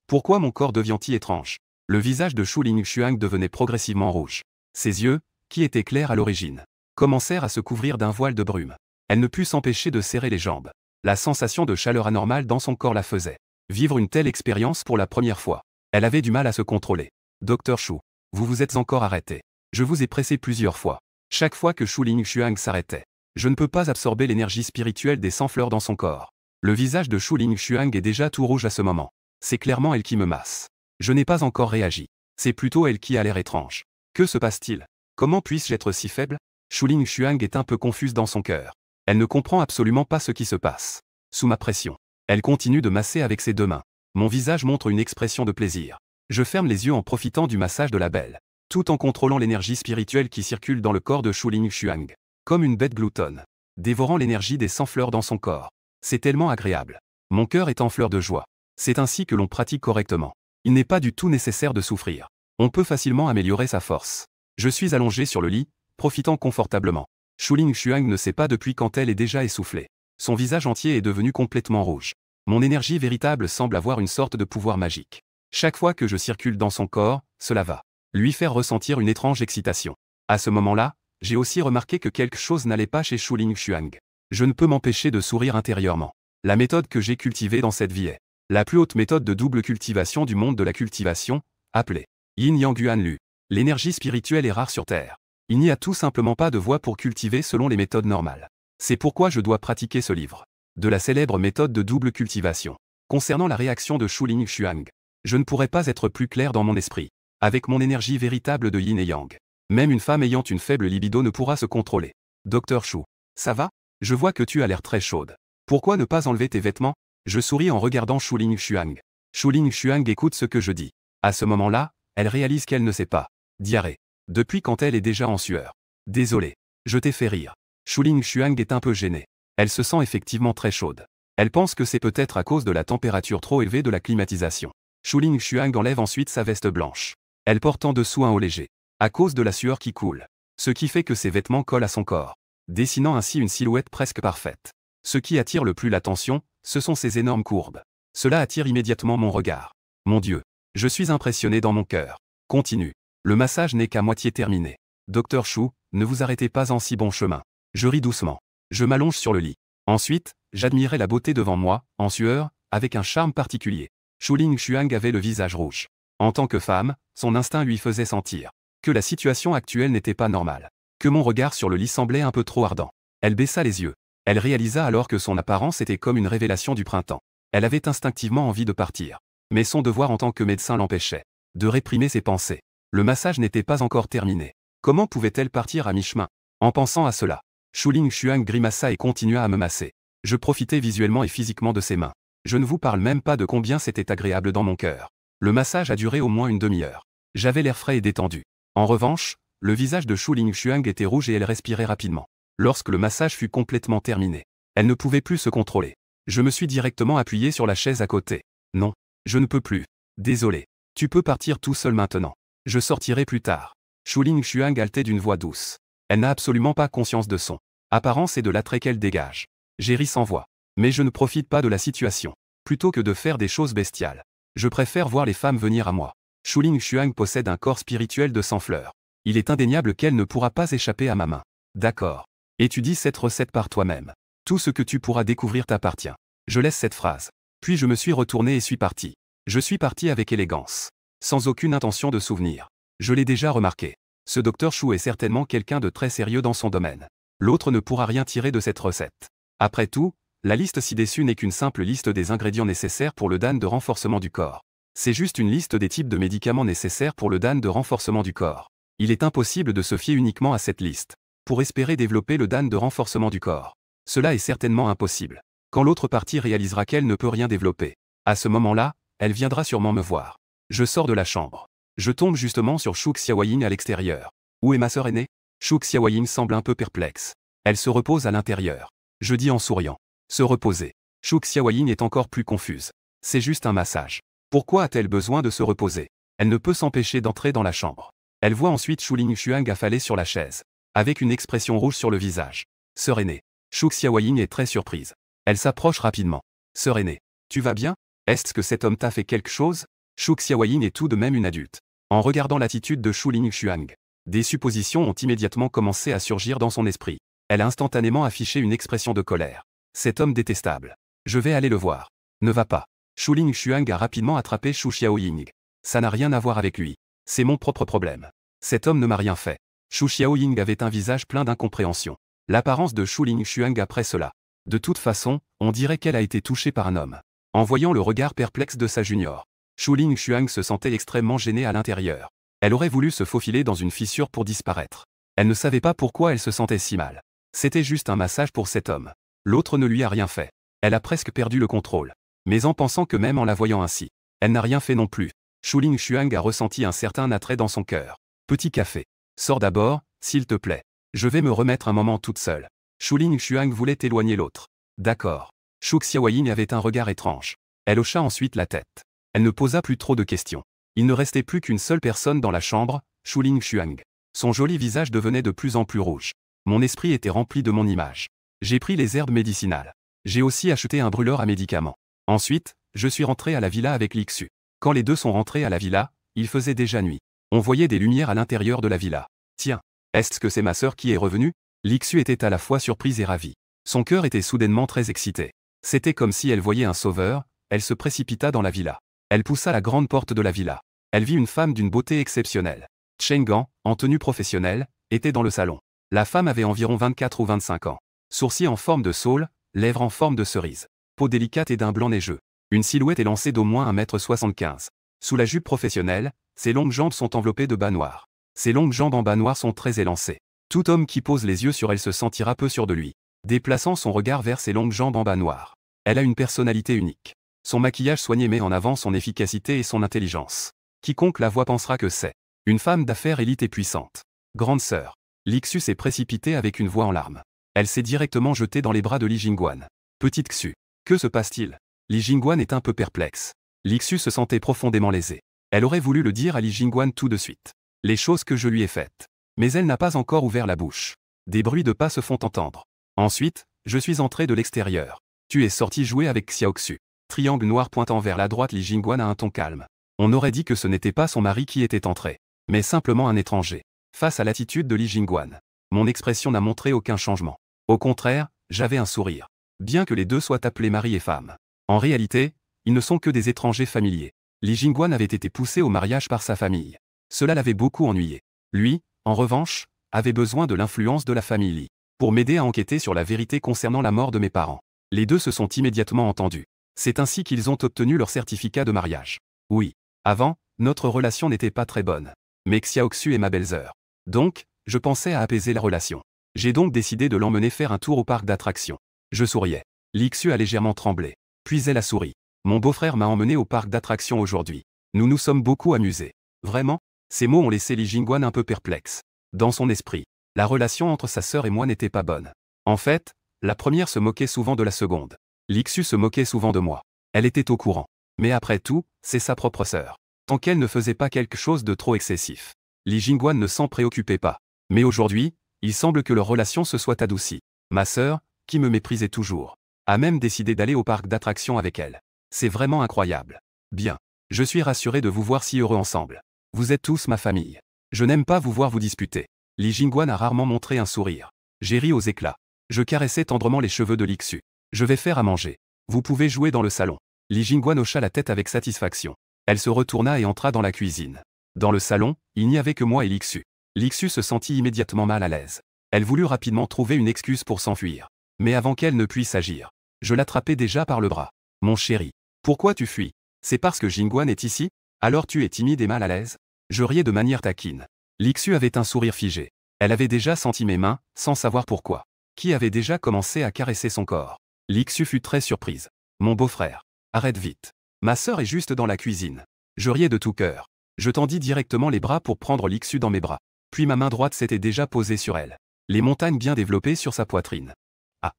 Pourquoi mon corps devient-il étrange? Le visage de Shuling Xuang devenait progressivement rouge. Ses yeux, qui étaient clairs à l'origine, commencèrent à se couvrir d'un voile de brume. Elle ne put s'empêcher de serrer les jambes. La sensation de chaleur anormale dans son corps la faisait vivre une telle expérience pour la première fois. Elle avait du mal à se contrôler. Docteur Xu, vous vous êtes encore arrêté. Je vous ai pressé plusieurs fois. Chaque fois que Shuling Xuang s'arrêtait, je ne peux pas absorber l'énergie spirituelle des 100 fleurs dans son corps. Le visage de Shuling Xuang est déjà tout rouge à ce moment. C'est clairement elle qui me masse. Je n'ai pas encore réagi. C'est plutôt elle qui a l'air étrange. Que se passe-t-il? Comment puis-je être si faible? Shuling Xuang est un peu confuse dans son cœur. Elle ne comprend absolument pas ce qui se passe. Sous ma pression, elle continue de masser avec ses deux mains. Mon visage montre une expression de plaisir. Je ferme les yeux en profitant du massage de la belle. tout en contrôlant l'énergie spirituelle qui circule dans le corps de Shuling Xuang. Comme une bête gloutonne, dévorant l'énergie des 100 fleurs dans son corps. C'est tellement agréable. Mon cœur est en fleur de joie. C'est ainsi que l'on pratique correctement. Il n'est pas du tout nécessaire de souffrir. On peut facilement améliorer sa force. Je suis allongé sur le lit, profitant confortablement. Shuling Xuang ne sait pas depuis quand elle est déjà essoufflée. Son visage entier est devenu complètement rouge. Mon énergie véritable semble avoir une sorte de pouvoir magique. Chaque fois que je circule dans son corps, cela va lui faire ressentir une étrange excitation. À ce moment-là, j'ai aussi remarqué que quelque chose n'allait pas chez Shuling Xuang. Je ne peux m'empêcher de sourire intérieurement. La méthode que j'ai cultivée dans cette vie est la plus haute méthode de double cultivation du monde de la cultivation, appelée Yin Yang Yuan Lu. L'énergie spirituelle est rare sur Terre. Il n'y a tout simplement pas de voie pour cultiver selon les méthodes normales. C'est pourquoi je dois pratiquer ce livre. De la célèbre méthode de double cultivation. Concernant la réaction de Shuling Xuang, je ne pourrais pas être plus clair dans mon esprit. Avec mon énergie véritable de Yin et Yang. Même une femme ayant une faible libido ne pourra se contrôler. Docteur Shu, ça va? Je vois que tu as l'air très chaude. Pourquoi ne pas enlever tes vêtements? Je souris en regardant Shuling Xuang. Shuling Xuang écoute ce que je dis. À ce moment-là, elle réalise qu'elle ne sait pas. Diarrhée. Depuis quand elle est déjà en sueur. Désolé. Je t'ai fait rire. Shuling Xuang est un peu gênée. Elle se sent effectivement très chaude. Elle pense que c'est peut-être à cause de la température trop élevée de la climatisation. Shuling Xuang enlève ensuite sa veste blanche. Elle porte en dessous un haut léger. À cause de la sueur qui coule. Ce qui fait que ses vêtements collent à son corps. Dessinant ainsi une silhouette presque parfaite. Ce qui attire le plus l'attention, ce sont ses énormes courbes. Cela attire immédiatement mon regard. Mon Dieu. Je suis impressionné dans mon cœur. Continue. Le massage n'est qu'à moitié terminé. Docteur Shu, ne vous arrêtez pas en si bon chemin. Je ris doucement. Je m'allonge sur le lit. Ensuite, j'admirais la beauté devant moi, en sueur, avec un charme particulier. Shuling Xuang avait le visage rouge. En tant que femme, son instinct lui faisait sentir que la situation actuelle n'était pas normale. Que mon regard sur le lit semblait un peu trop ardent. Elle baissa les yeux. Elle réalisa alors que son apparence était comme une révélation du printemps. Elle avait instinctivement envie de partir. Mais son devoir en tant que médecin l'empêchait de réprimer ses pensées. Le massage n'était pas encore terminé. Comment pouvait-elle partir à mi-chemin? En pensant à cela, Shuling Xuang grimaça et continua à me masser. Je profitais visuellement et physiquement de ses mains. Je ne vous parle même pas de combien c'était agréable dans mon cœur. Le massage a duré au moins une demi-heure. J'avais l'air frais et détendu. En revanche, le visage de Shuling Xuang était rouge et elle respirait rapidement. Lorsque le massage fut complètement terminé, elle ne pouvait plus se contrôler. Je me suis directement appuyé sur la chaise à côté. Non, je ne peux plus. Désolé. Tu peux partir tout seul maintenant. Je sortirai plus tard. Shuling Xuang haletait d'une voix douce. Elle n'a absolument pas conscience de son apparence et de l'attrait qu'elle dégage. J'ai ri sans voix. Mais je ne profite pas de la situation. Plutôt que de faire des choses bestiales. Je préfère voir les femmes venir à moi. Shuling Xuang possède un corps spirituel de 100 fleurs. Il est indéniable qu'elle ne pourra pas échapper à ma main. D'accord. Étudie cette recette par toi-même. Tout ce que tu pourras découvrir t'appartient. Je laisse cette phrase. Puis je me suis retourné et suis parti. Je suis parti avec élégance. Sans aucune intention de souvenir. Je l'ai déjà remarqué. Ce docteur Shu est certainement quelqu'un de très sérieux dans son domaine. L'autre ne pourra rien tirer de cette recette. Après tout, la liste ci-dessus n'est qu'une simple liste des ingrédients nécessaires pour le dan de renforcement du corps. C'est juste une liste des types de médicaments nécessaires pour le dan de renforcement du corps. Il est impossible de se fier uniquement à cette liste pour espérer développer le dan de renforcement du corps. Cela est certainement impossible. Quand l'autre partie réalisera qu'elle ne peut rien développer, à ce moment-là, elle viendra sûrement me voir. Je sors de la chambre. Je tombe justement sur Shu Xiaoyin à l'extérieur. Où est ma sœur aînée? Shu Xiaoyin semble un peu perplexe. Elle se repose à l'intérieur. Je dis en souriant. Se reposer. Shu Xiaoyin est encore plus confuse. C'est juste un massage. Pourquoi a-t-elle besoin de se reposer? Elle ne peut s'empêcher d'entrer dans la chambre. Elle voit ensuite Shuling Xuang affalé sur la chaise, avec une expression rouge sur le visage. Sœur aînée. Shu Xiaoyin est très surprise. Elle s'approche rapidement. Sœur aînée. Tu vas bien? Est-ce que cet homme t'a fait quelque chose? Shu Xiaoyin est tout de même une adulte. En regardant l'attitude de Shuling Xuang, des suppositions ont immédiatement commencé à surgir dans son esprit. Elle a instantanément affiché une expression de colère. Cet homme détestable. Je vais aller le voir. Ne va pas. Shuling Xuang a rapidement attrapé Shu Xiaoying. Ça n'a rien à voir avec lui. C'est mon propre problème. Cet homme ne m'a rien fait. Shu Xiaoying avait un visage plein d'incompréhension. L'apparence de Shuling Xuang après cela. De toute façon, on dirait qu'elle a été touchée par un homme. En voyant le regard perplexe de sa junior, Shuling Xuang se sentait extrêmement gênée à l'intérieur. Elle aurait voulu se faufiler dans une fissure pour disparaître. Elle ne savait pas pourquoi elle se sentait si mal. C'était juste un massage pour cet homme. L'autre ne lui a rien fait. Elle a presque perdu le contrôle. Mais en pensant que même en la voyant ainsi, elle n'a rien fait non plus. Shuling Xuang a ressenti un certain attrait dans son cœur. Petit café. Sors d'abord, s'il te plaît. Je vais me remettre un moment toute seule. Shuling Xuang voulait éloigner l'autre. D'accord. Shu Xiaoying avait un regard étrange. Elle hocha ensuite la tête. Elle ne posa plus trop de questions. Il ne restait plus qu'une seule personne dans la chambre, Shuling Xuang. Son joli visage devenait de plus en plus rouge. Mon esprit était rempli de mon image. J'ai pris les herbes médicinales. J'ai aussi acheté un brûleur à médicaments. Ensuite, je suis rentré à la villa avec Lixu. Quand les deux sont rentrés à la villa, il faisait déjà nuit. On voyait des lumières à l'intérieur de la villa. Tiens, est-ce que c'est ma sœur qui est revenue? Lixu était à la fois surprise et ravie. Son cœur était soudainement très excité. C'était comme si elle voyait un sauveur, elle se précipita dans la villa. Elle poussa la grande porte de la villa. Elle vit une femme d'une beauté exceptionnelle. Chen Gan, en tenue professionnelle, était dans le salon. La femme avait environ 24 ou 25 ans. Sourcils en forme de saule, lèvres en forme de cerise. Peau délicate et d'un blanc neigeux. Une silhouette élancée d'au moins 1,75 m. Sous la jupe professionnelle, ses longues jambes sont enveloppées de bas noirs. Ses longues jambes en bas noirs sont très élancées. Tout homme qui pose les yeux sur elle se sentira peu sûr de lui. Déplaçant son regard vers ses longues jambes en bas noirs. Elle a une personnalité unique. Son maquillage soigné met en avant son efficacité et son intelligence. Quiconque la voit pensera que c'est une femme d'affaires élite et puissante. Grande sœur. Lixu s'est précipitée avec une voix en larmes. Elle s'est directement jetée dans les bras de Li Jingguan. Petite Xu. Que se passe-t-il? Li Jingguan est un peu perplexe. Lixu se sentait profondément lésée. Elle aurait voulu le dire à Li Jingguan tout de suite. Les choses que je lui ai faites. Mais elle n'a pas encore ouvert la bouche. Des bruits de pas se font entendre. Ensuite, je suis entré de l'extérieur. Tu es sorti jouer avec Xiao Xu. Triangle noir pointant vers la droite. Li Jingguan a un ton calme. On aurait dit que ce n'était pas son mari qui était entré, mais simplement un étranger. Face à l'attitude de Li Jingguan, mon expression n'a montré aucun changement. Au contraire, j'avais un sourire. Bien que les deux soient appelés mari et femme. En réalité, ils ne sont que des étrangers familiers. Li Jingguan avait été poussé au mariage par sa famille. Cela l'avait beaucoup ennuyé. Lui, en revanche, avait besoin de l'influence de la famille Li pour m'aider à enquêter sur la vérité concernant la mort de mes parents. Les deux se sont immédiatement entendus. C'est ainsi qu'ils ont obtenu leur certificat de mariage. Oui. Avant, notre relation n'était pas très bonne. Mais Xiao Xu est ma belle-sœur. Donc, je pensais à apaiser la relation. J'ai donc décidé de l'emmener faire un tour au parc d'attractions. Je souriais. Lixu a légèrement tremblé. Puis elle a souri. Mon beau-frère m'a emmené au parc d'attractions aujourd'hui. Nous nous sommes beaucoup amusés. Vraiment? Ces mots ont laissé Li Jingguan un peu perplexe. Dans son esprit, la relation entre sa sœur et moi n'était pas bonne. En fait, la première se moquait souvent de la seconde. Lixu se moquait souvent de moi. Elle était au courant. Mais après tout, c'est sa propre sœur. Tant qu'elle ne faisait pas quelque chose de trop excessif. Li Jingguan ne s'en préoccupait pas. Mais aujourd'hui, il semble que leur relation se soit adoucie. Ma sœur, qui me méprisait toujours, a même décidé d'aller au parc d'attractions avec elle. C'est vraiment incroyable. Bien. Je suis rassuré de vous voir si heureux ensemble. Vous êtes tous ma famille. Je n'aime pas vous voir vous disputer. Li Jingguan a rarement montré un sourire. J'ai ri aux éclats. Je caressais tendrement les cheveux de Lixu. Je vais faire à manger. Vous pouvez jouer dans le salon. Li Jingguan hocha la tête avec satisfaction. Elle se retourna et entra dans la cuisine. Dans le salon, il n'y avait que moi et Lixu. Lixu se sentit immédiatement mal à l'aise. Elle voulut rapidement trouver une excuse pour s'enfuir. Mais avant qu'elle ne puisse agir, je l'attrapai déjà par le bras. Mon chéri, pourquoi tu fuis? C'est parce que Jingguan est ici? Alors tu es timide et mal à l'aise? Je riais de manière taquine. Lixu avait un sourire figé. Elle avait déjà senti mes mains, sans savoir pourquoi. Qui avait déjà commencé à caresser son corps. Lixu fut très surprise. Mon beau-frère. Arrête vite. Ma sœur est juste dans la cuisine. Je riais de tout cœur. Je tendis directement les bras pour prendre Lixu dans mes bras. Puis ma main droite s'était déjà posée sur elle. Les montagnes bien développées sur sa poitrine. Ah!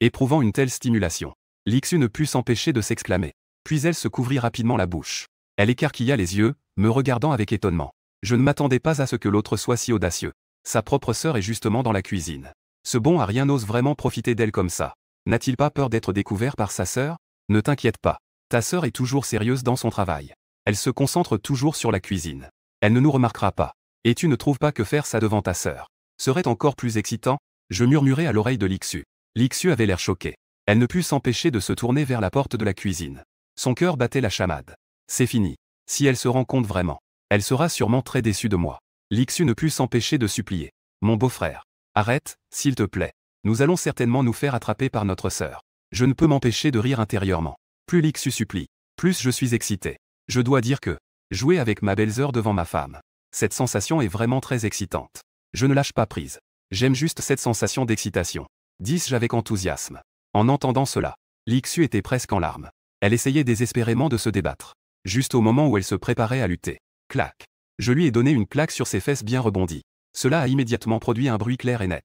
Éprouvant une telle stimulation, Lixu ne put s'empêcher de s'exclamer. Puis elle se couvrit rapidement la bouche. Elle écarquilla les yeux, me regardant avec étonnement. Je ne m'attendais pas à ce que l'autre soit si audacieux. Sa propre sœur est justement dans la cuisine. Ce bon à rien n'ose vraiment profiter d'elle comme ça. N'a-t-il pas peur d'être découvert par sa sœur? Ne t'inquiète pas. Ta sœur est toujours sérieuse dans son travail. Elle se concentre toujours sur la cuisine. Elle ne nous remarquera pas. Et tu ne trouves pas que faire ça devant ta sœur serait encore plus excitant? Je murmurai à l'oreille de Lixu. Lixu avait l'air choqué. Elle ne put s'empêcher de se tourner vers la porte de la cuisine. Son cœur battait la chamade. C'est fini. Si elle se rend compte vraiment, elle sera sûrement très déçue de moi. Lixu ne put s'empêcher de supplier. Mon beau-frère. Arrête, s'il te plaît. Nous allons certainement nous faire attraper par notre sœur. Je ne peux m'empêcher de rire intérieurement. Plus Lixu supplie, plus je suis excité. Je dois dire que jouer avec ma belle-sœur devant ma femme, cette sensation est vraiment très excitante. Je ne lâche pas prise. J'aime juste cette sensation d'excitation. Dis-je avec enthousiasme. En entendant cela, Lixu était presque en larmes. Elle essayait désespérément de se débattre. Juste au moment où elle se préparait à lutter. Clac. Je lui ai donné une claque sur ses fesses bien rebondies. Cela a immédiatement produit un bruit clair et net.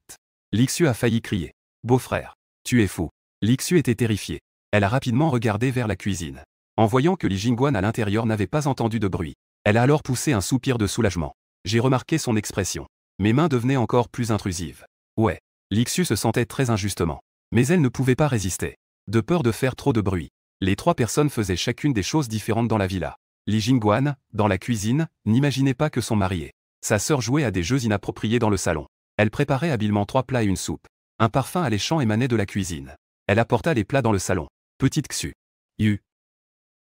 Lixu a failli crier. Beau-frère, tu es fou. Lixu était terrifiée. Elle a rapidement regardé vers la cuisine. En voyant que Li Jingguan à l'intérieur n'avait pas entendu de bruit, elle a alors poussé un soupir de soulagement. J'ai remarqué son expression. Mes mains devenaient encore plus intrusives. Ouais. Lixu se sentait très injustement. Mais elle ne pouvait pas résister. De peur de faire trop de bruit. Les 3 personnes faisaient chacune des choses différentes dans la villa. Li Jingguan, dans la cuisine, n'imaginait pas que son mari et sa sœur jouaient à des jeux inappropriés dans le salon. Elle préparait habilement 3 plats et une soupe. Un parfum alléchant émanait de la cuisine. Elle apporta les plats dans le salon. Petite Xu.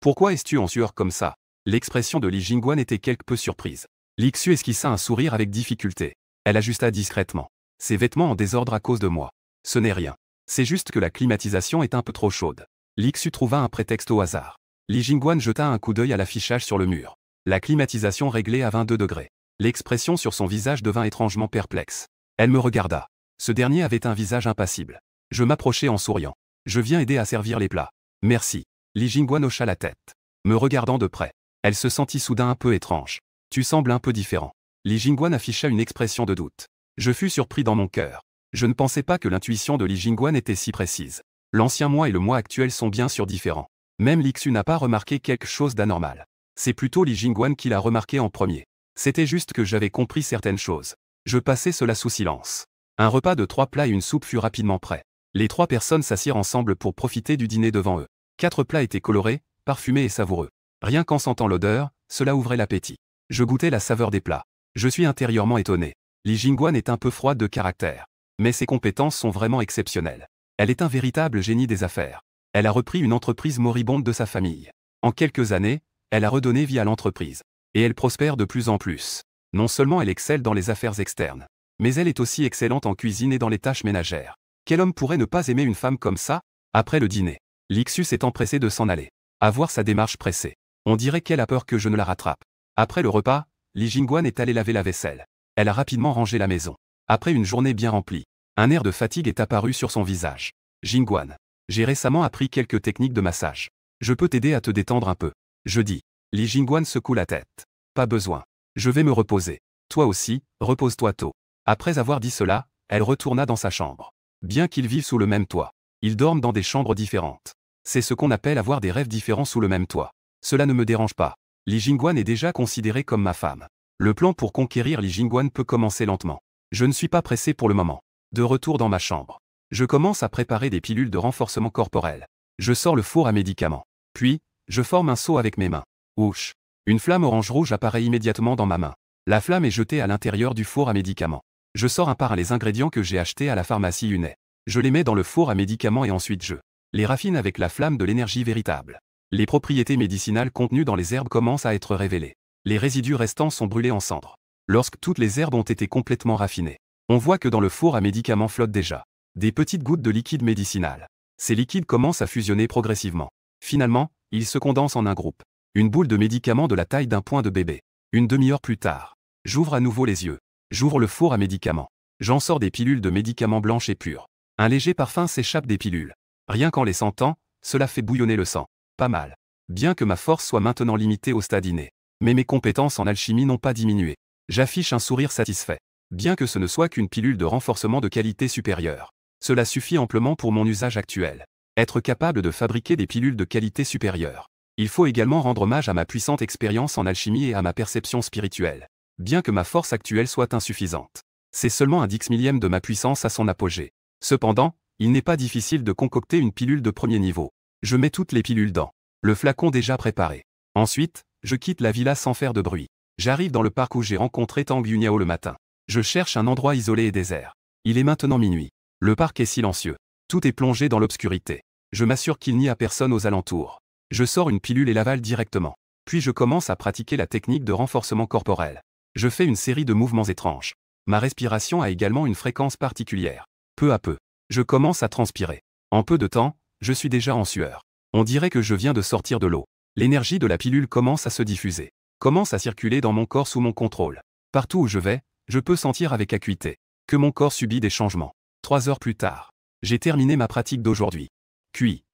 Pourquoi es-tu en sueur comme ça? L'expression de Li Jingguan était quelque peu surprise. Li Xu esquissa un sourire avec difficulté. Elle ajusta discrètement. Ses vêtements en désordre à cause de moi. Ce n'est rien. C'est juste que la climatisation est un peu trop chaude. Li Xu trouva un prétexte au hasard. Li Jingguan jeta un coup d'œil à l'affichage sur le mur. La climatisation réglée à 22 degrés. L'expression sur son visage devint étrangement perplexe. Elle me regarda. Ce dernier avait un visage impassible. Je m'approchai en souriant. Je viens aider à servir les plats. Merci. Li Jingguan hocha la tête. Me regardant de près. Elle se sentit soudain un peu étrange. Tu sembles un peu différent. Li Jingguan afficha une expression de doute. Je fus surpris dans mon cœur. Je ne pensais pas que l'intuition de Li Jingguan était si précise. L'ancien moi et le moi actuel sont bien sûr différents. Même Lixu n'a pas remarqué quelque chose d'anormal. C'est plutôt Li Jingguan qui l'a remarqué en premier. C'était juste que j'avais compris certaines choses. Je passais cela sous silence. Un repas de 3 plats et une soupe fut rapidement prêt. Les 3 personnes s'assirent ensemble pour profiter du dîner devant eux. 4 plats étaient colorés, parfumés et savoureux. Rien qu'en sentant l'odeur, cela ouvrait l'appétit. Je goûtais la saveur des plats. Je suis intérieurement étonné. Li Jingguan est un peu froide de caractère. Mais ses compétences sont vraiment exceptionnelles. Elle est un véritable génie des affaires. Elle a repris une entreprise moribonde de sa famille. En quelques années, elle a redonné vie à l'entreprise. Et elle prospère de plus en plus. Non seulement elle excelle dans les affaires externes, mais elle est aussi excellente en cuisine et dans les tâches ménagères. Quel homme pourrait ne pas aimer une femme comme ça? Après le dîner, Lixu s'est empressée de s'en aller. À voir sa démarche pressée. On dirait qu'elle a peur que je ne la rattrape. Après le repas, Li Jingguan est allée laver la vaisselle. Elle a rapidement rangé la maison. Après une journée bien remplie, un air de fatigue est apparu sur son visage. Jingguan, j'ai récemment appris quelques techniques de massage. Je peux t'aider à te détendre un peu. Je dis. Li Jingguan secoue la tête. Pas besoin. Je vais me reposer. Toi aussi, repose-toi tôt. Après avoir dit cela, elle retourna dans sa chambre. Bien qu'ils vivent sous le même toit, ils dorment dans des chambres différentes. C'est ce qu'on appelle avoir des rêves différents sous le même toit. Cela ne me dérange pas. Li Jingguan est déjà considérée comme ma femme. Le plan pour conquérir Li Jingguan peut commencer lentement. Je ne suis pas pressé pour le moment. De retour dans ma chambre. Je commence à préparer des pilules de renforcement corporel. Je sors le four à médicaments. Puis, je forme un seau avec mes mains. Ouch. Une flamme orange-rouge apparaît immédiatement dans ma main. La flamme est jetée à l'intérieur du four à médicaments. Je sors un par un les ingrédients que j'ai achetés à la pharmacie Hunet. Je les mets dans le four à médicaments et ensuite je les raffine avec la flamme de l'énergie véritable. Les propriétés médicinales contenues dans les herbes commencent à être révélées. Les résidus restants sont brûlés en cendres. Lorsque toutes les herbes ont été complètement raffinées, on voit que dans le four à médicaments flottent déjà des petites gouttes de liquide médicinal. Ces liquides commencent à fusionner progressivement. Finalement, ils se condensent en un groupe. Une boule de médicaments de la taille d'un poing de bébé. Une demi-heure plus tard, j'ouvre à nouveau les yeux. J'ouvre le four à médicaments. J'en sors des pilules de médicaments blanches et pures. Un léger parfum s'échappe des pilules. Rien qu'en les sentant, cela fait bouillonner le sang. Pas mal. Bien que ma force soit maintenant limitée au stade inné. Mais mes compétences en alchimie n'ont pas diminué. J'affiche un sourire satisfait. Bien que ce ne soit qu'une pilule de renforcement de qualité supérieure. Cela suffit amplement pour mon usage actuel. Être capable de fabriquer des pilules de qualité supérieure. Il faut également rendre hommage à ma puissante expérience en alchimie et à ma perception spirituelle. Bien que ma force actuelle soit insuffisante. C'est seulement un 10 millième de ma puissance à son apogée. Cependant, il n'est pas difficile de concocter une pilule de premier niveau. Je mets toutes les pilules dans le flacon déjà préparé. Ensuite, je quitte la villa sans faire de bruit. J'arrive dans le parc où j'ai rencontré Tang Yunyao le matin. Je cherche un endroit isolé et désert. Il est maintenant minuit. Le parc est silencieux. Tout est plongé dans l'obscurité. Je m'assure qu'il n'y a personne aux alentours. Je sors une pilule et l'avale directement. Puis je commence à pratiquer la technique de renforcement corporel. Je fais une série de mouvements étranges. Ma respiration a également une fréquence particulière. Peu à peu, je commence à transpirer. En peu de temps, je suis déjà en sueur. On dirait que je viens de sortir de l'eau. L'énergie de la pilule commence à se diffuser. Commence à circuler dans mon corps sous mon contrôle. Partout où je vais, je peux sentir avec acuité que mon corps subit des changements. 3 heures plus tard, j'ai terminé ma pratique d'aujourd'hui. Puis,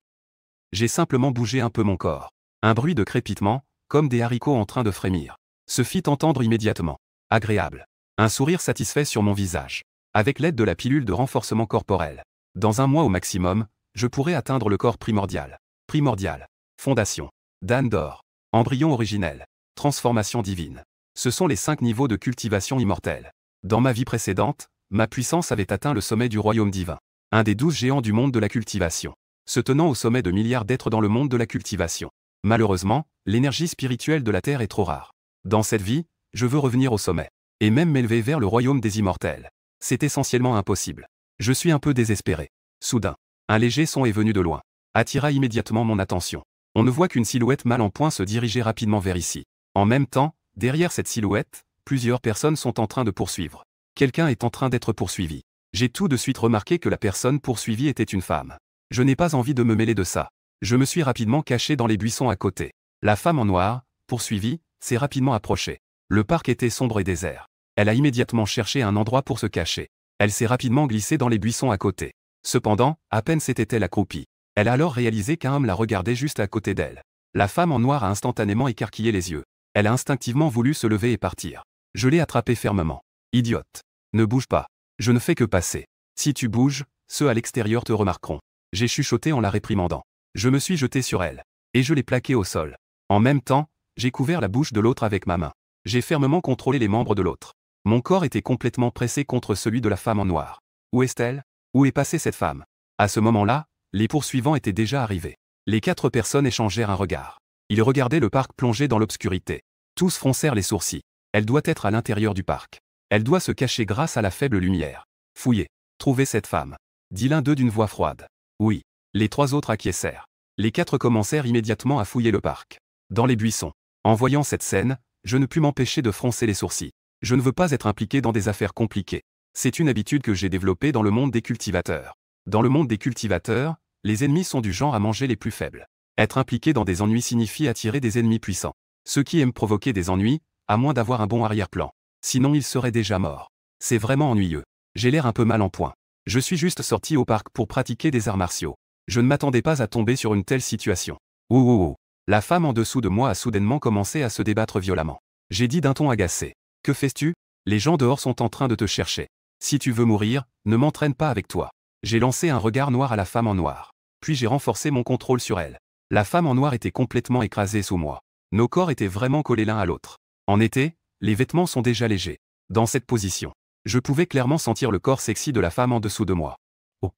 j'ai simplement bougé un peu mon corps. Un bruit de crépitement, comme des haricots en train de frémir. se fit entendre immédiatement. Agréable. Un sourire satisfait sur mon visage. Avec l'aide de la pilule de renforcement corporel. Dans un mois au maximum, je pourrais atteindre le corps primordial. Primordial. Fondation. D'âne d'or. Embryon originel. Transformation divine. Ce sont les 5 niveaux de cultivation immortelle. Dans ma vie précédente, ma puissance avait atteint le sommet du royaume divin. Un des 12 géants du monde de la cultivation. Se tenant au sommet de milliards d'êtres dans le monde de la cultivation. Malheureusement, l'énergie spirituelle de la Terre est trop rare. Dans cette vie, je veux revenir au sommet. Et même m'élever vers le royaume des immortels. C'est essentiellement impossible. Je suis un peu désespéré. Soudain, un léger son est venu de loin. Attira immédiatement mon attention. On ne voit qu'une silhouette mal en point se diriger rapidement vers ici. En même temps, derrière cette silhouette, plusieurs personnes sont en train de poursuivre. Quelqu'un est en train d'être poursuivi. J'ai tout de suite remarqué que la personne poursuivie était une femme. Je n'ai pas envie de me mêler de ça. Je me suis rapidement caché dans les buissons à côté. La femme en noir, poursuivie, s'est rapidement approchée. Le parc était sombre et désert. Elle a immédiatement cherché un endroit pour se cacher. Elle s'est rapidement glissée dans les buissons à côté. Cependant, à peine s'était-elle accroupie. Elle a alors réalisé qu'un homme la regardait juste à côté d'elle. La femme en noir a instantanément écarquillé les yeux. Elle a instinctivement voulu se lever et partir. Je l'ai attrapée fermement. Idiote. Ne bouge pas. Je ne fais que passer. Si tu bouges, ceux à l'extérieur te remarqueront. J'ai chuchoté en la réprimandant. Je me suis jeté sur elle. Et je l'ai plaquée au sol. En même temps, j'ai couvert la bouche de l'autre avec ma main. J'ai fermement contrôlé les membres de l'autre. Mon corps était complètement pressé contre celui de la femme en noir. Où est-elle? Où est passée cette femme? À ce moment-là, les poursuivants étaient déjà arrivés. Les 4 personnes échangèrent un regard. Ils regardaient le parc plongé dans l'obscurité. Tous froncèrent les sourcils. Elle doit être à l'intérieur du parc. Elle doit se cacher grâce à la faible lumière. Fouillez. Trouvez cette femme. Dit l'un d'eux d'une voix froide. Oui. Les 3 autres acquiescèrent. Les 4 commencèrent immédiatement à fouiller le parc. Dans les buissons. En voyant cette scène, je ne pus m'empêcher de froncer les sourcils. Je ne veux pas être impliqué dans des affaires compliquées. C'est une habitude que j'ai développée dans le monde des cultivateurs. Dans le monde des cultivateurs, les ennemis sont du genre à manger les plus faibles. Être impliqué dans des ennuis signifie attirer des ennemis puissants. Ceux qui aiment provoquer des ennuis, à moins d'avoir un bon arrière-plan. Sinon ils seraient déjà morts. C'est vraiment ennuyeux. J'ai l'air un peu mal en point. Je suis juste sorti au parc pour pratiquer des arts martiaux. Je ne m'attendais pas à tomber sur une telle situation. Ouh. La femme en dessous de moi a soudainement commencé à se débattre violemment. J'ai dit d'un ton agacé. Que fais-tu? Les gens dehors sont en train de te chercher. Si tu veux mourir, ne m'entraîne pas avec toi. J'ai lancé un regard noir à la femme en noir. Puis j'ai renforcé mon contrôle sur elle. La femme en noir était complètement écrasée sous moi. Nos corps étaient vraiment collés l'un à l'autre. En été, les vêtements sont déjà légers. Dans cette position, je pouvais clairement sentir le corps sexy de la femme en dessous de moi. Oh!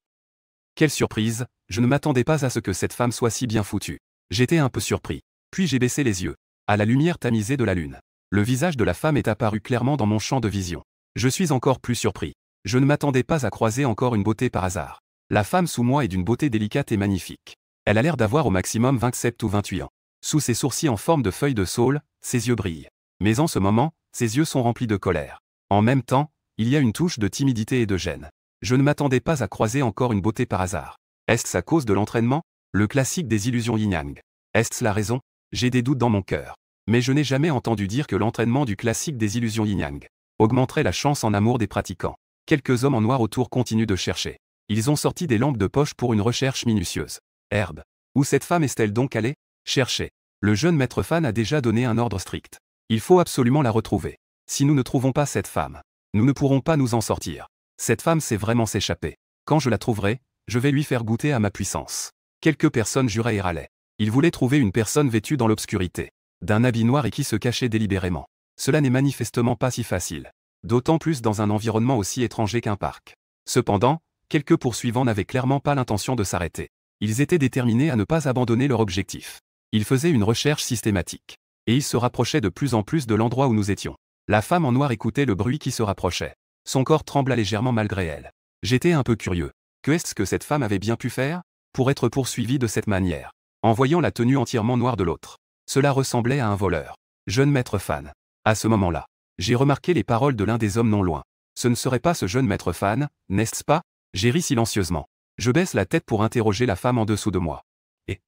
Quelle surprise, je ne m'attendais pas à ce que cette femme soit si bien foutue. J'étais un peu surpris. Puis j'ai baissé les yeux. À la lumière tamisée de la lune. Le visage de la femme est apparu clairement dans mon champ de vision. Je suis encore plus surpris. Je ne m'attendais pas à croiser encore une beauté par hasard. La femme sous moi est d'une beauté délicate et magnifique. Elle a l'air d'avoir au maximum 27 ou 28 ans. Sous ses sourcils en forme de feuilles de saule, ses yeux brillent. Mais en ce moment, ses yeux sont remplis de colère. En même temps, il y a une touche de timidité et de gêne. Je ne m'attendais pas à croiser encore une beauté par hasard. Est-ce à cause de l'entraînement? Le classique des illusions yin-yang. Est-ce la raison? J'ai des doutes dans mon cœur. Mais je n'ai jamais entendu dire que l'entraînement du classique des illusions yin-yang augmenterait la chance en amour des pratiquants. Quelques hommes en noir autour continuent de chercher. Ils ont sorti des lampes de poche pour une recherche minutieuse. Herbe. Où cette femme est-elle donc allée? Cherchez. Le jeune maître Fan a déjà donné un ordre strict. Il faut absolument la retrouver. Si nous ne trouvons pas cette femme, nous ne pourrons pas nous en sortir. Cette femme sait vraiment s'échapper. Quand je la trouverai, je vais lui faire goûter à ma puissance. Quelques personnes juraient et râlaient. Ils voulaient trouver une personne vêtue dans l'obscurité, d'un habit noir et qui se cachait délibérément. Cela n'est manifestement pas si facile. D'autant plus dans un environnement aussi étranger qu'un parc. Cependant, quelques poursuivants n'avaient clairement pas l'intention de s'arrêter. Ils étaient déterminés à ne pas abandonner leur objectif. Ils faisaient une recherche systématique. Et ils se rapprochaient de plus en plus de l'endroit où nous étions. La femme en noir écoutait le bruit qui se rapprochait. Son corps trembla légèrement malgré elle. J'étais un peu curieux. Que est-ce que cette femme avait bien pu faire pour être poursuivie de cette manière? En voyant la tenue entièrement noire de l'autre. Cela ressemblait à un voleur. Jeune maître Fan. À ce moment-là, j'ai remarqué les paroles de l'un des hommes non loin. Ce ne serait pas ce jeune maître Fan, n'est-ce pas? J'ai ri silencieusement. Je baisse la tête pour interroger la femme en dessous de moi. Et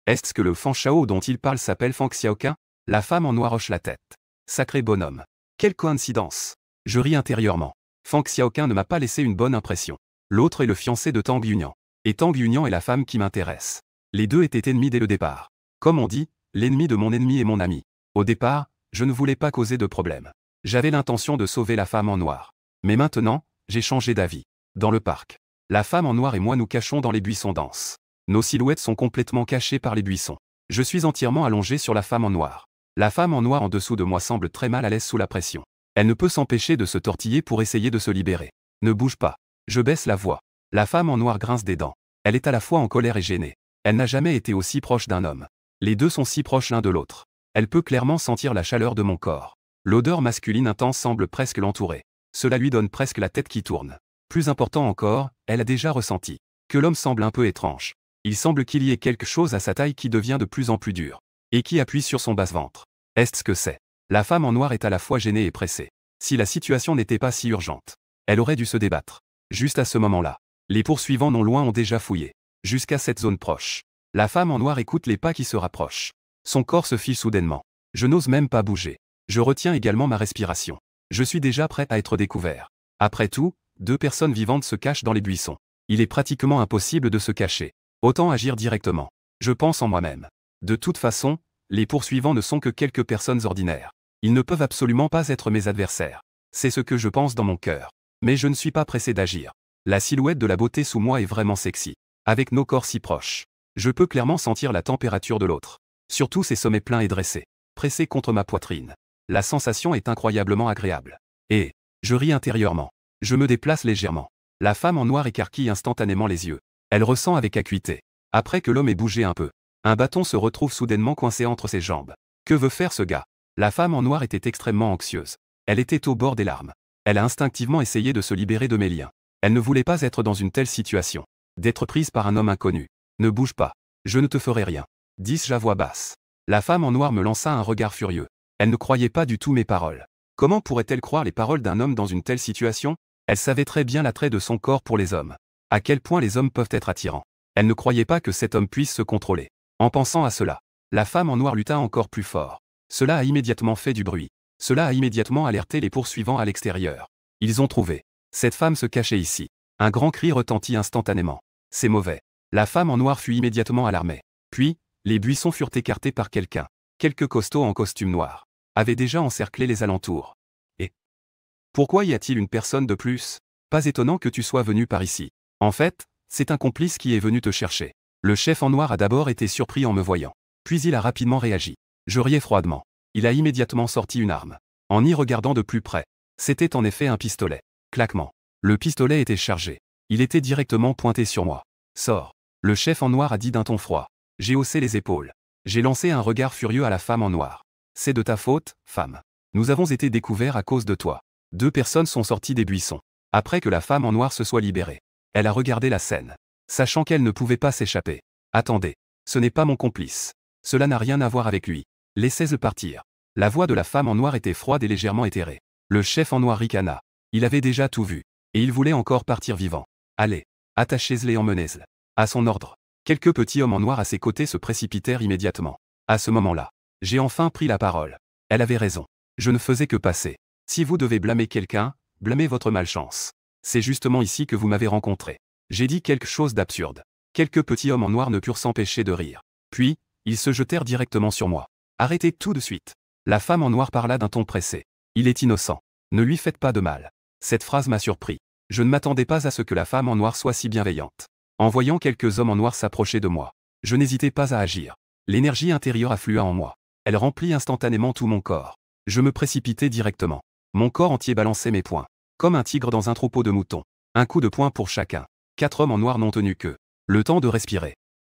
est-ce que le Fan Shao dont il parle s'appelle Fang Xiaoquin? La femme en noir hoche la tête. Sacré bonhomme. Quelle coïncidence. Je ris intérieurement. Fang Xiaoquin ne m'a pas laissé une bonne impression. L'autre est le fiancé de Tang Yunian. Et Tang Yunian est la femme qui m'intéresse. Les deux étaient ennemis dès le départ. Comme on dit, l'ennemi de mon ennemi est mon ami. Au départ, je ne voulais pas causer de problème. J'avais l'intention de sauver la femme en noir. Mais maintenant, j'ai changé d'avis. Dans le parc, la femme en noir et moi nous cachons dans les buissons denses. Nos silhouettes sont complètement cachées par les buissons. Je suis entièrement allongé sur la femme en noir. La femme en noir en dessous de moi semble très mal à l'aise sous la pression. Elle ne peut s'empêcher de se tortiller pour essayer de se libérer. Ne bouge pas. Je baisse la voix. La femme en noir grince des dents. Elle est à la fois en colère et gênée. Elle n'a jamais été aussi proche d'un homme. Les deux sont si proches l'un de l'autre. Elle peut clairement sentir la chaleur de mon corps. L'odeur masculine intense semble presque l'entourer. Cela lui donne presque la tête qui tourne. Plus important encore, elle a déjà ressenti que l'homme semble un peu étrange. Il semble qu'il y ait quelque chose à sa taille qui devient de plus en plus dur. Et qui appuie sur son basse-ventre. Est-ce que c'est? La femme en noir est à la fois gênée et pressée. Si la situation n'était pas si urgente, elle aurait dû se débattre. Juste à ce moment-là, les poursuivants non loin ont déjà fouillé. Jusqu'à cette zone proche. La femme en noir écoute les pas qui se rapprochent. Son corps se fige soudainement. Je n'ose même pas bouger. Je retiens également ma respiration. Je suis déjà prêt à être découvert. Après tout, 2 personnes vivantes se cachent dans les buissons. Il est pratiquement impossible de se cacher. Autant agir directement. Je pense en moi-même. De toute façon, les poursuivants ne sont que quelques personnes ordinaires. Ils ne peuvent absolument pas être mes adversaires. C'est ce que je pense dans mon cœur. Mais je ne suis pas pressé d'agir. La silhouette de la beauté sous moi est vraiment sexy. Avec nos corps si proches. Je peux clairement sentir la température de l'autre. Surtout ses sommets pleins et dressés. Pressés contre ma poitrine. La sensation est incroyablement agréable. Et, je ris intérieurement. Je me déplace légèrement. La femme en noir écarquille instantanément les yeux. Elle ressent avec acuité. Après que l'homme ait bougé un peu, un bâton se retrouve soudainement coincé entre ses jambes. Que veut faire ce gars? La femme en noir était extrêmement anxieuse. Elle était au bord des larmes. Elle a instinctivement essayé de se libérer de mes liens. Elle ne voulait pas être dans une telle situation. D'être prise par un homme inconnu. Ne bouge pas. Je ne te ferai rien. Dis-je à voix basse. La femme en noir me lança un regard furieux. Elle ne croyait pas du tout mes paroles. Comment pourrait-elle croire les paroles d'un homme dans une telle situation? Elle savait très bien l'attrait de son corps pour les hommes. À quel point les hommes peuvent être attirants. Elle ne croyait pas que cet homme puisse se contrôler. En pensant à cela, la femme en noir lutta encore plus fort. Cela a immédiatement fait du bruit. Cela a immédiatement alerté les poursuivants à l'extérieur. Ils ont trouvé. Cette femme se cachait ici. Un grand cri retentit instantanément. C'est mauvais. La femme en noir fut immédiatement alarmée. Puis, les buissons furent écartés par quelqu'un. Quelques costauds en costume noir avaient déjà encerclé les alentours. Et pourquoi y a-t-il une personne de plus? Pas étonnant que tu sois venu par ici. En fait, c'est un complice qui est venu te chercher. Le chef en noir a d'abord été surpris en me voyant. Puis il a rapidement réagi. Je riais froidement. Il a immédiatement sorti une arme. En y regardant de plus près. C'était en effet un pistolet. Claquement. Le pistolet était chargé. Il était directement pointé sur moi. Sors. Le chef en noir a dit d'un ton froid. J'ai haussé les épaules. J'ai lancé un regard furieux à la femme en noir. C'est de ta faute, femme. Nous avons été découverts à cause de toi. 2 personnes sont sorties des buissons. Après que la femme en noir se soit libérée. Elle a regardé la scène. Sachant qu'elle ne pouvait pas s'échapper. Attendez. Ce n'est pas mon complice. Cela n'a rien à voir avec lui. Laissez-le partir. La voix de la femme en noir était froide et légèrement éthérée. Le chef en noir ricana. Il avait déjà tout vu. Et il voulait encore partir vivant. Allez. Attachez-le et emmenez-le. À son ordre. Quelques petits hommes en noir à ses côtés se précipitèrent immédiatement. À ce moment-là, j'ai enfin pris la parole. Elle avait raison. Je ne faisais que passer. Si vous devez blâmer quelqu'un, blâmez votre malchance. C'est justement ici que vous m'avez rencontré. J'ai dit quelque chose d'absurde. Quelques petits hommes en noir ne purent s'empêcher de rire. Puis, ils se jetèrent directement sur moi. Arrêtez tout de suite. La femme en noir parla d'un ton pressé. Il est innocent. Ne lui faites pas de mal. Cette phrase m'a surpris. Je ne m'attendais pas à ce que la femme en noir soit si bienveillante. En voyant quelques hommes en noir s'approcher de moi, je n'hésitais pas à agir. L'énergie intérieure afflua en moi. Elle remplit instantanément tout mon corps. Je me précipitai directement. Mon corps entier balançait mes poings. Comme un tigre dans un troupeau de moutons. Un coup de poing pour chacun. 4 hommes en noir n'ont tenu que le temps de respirer.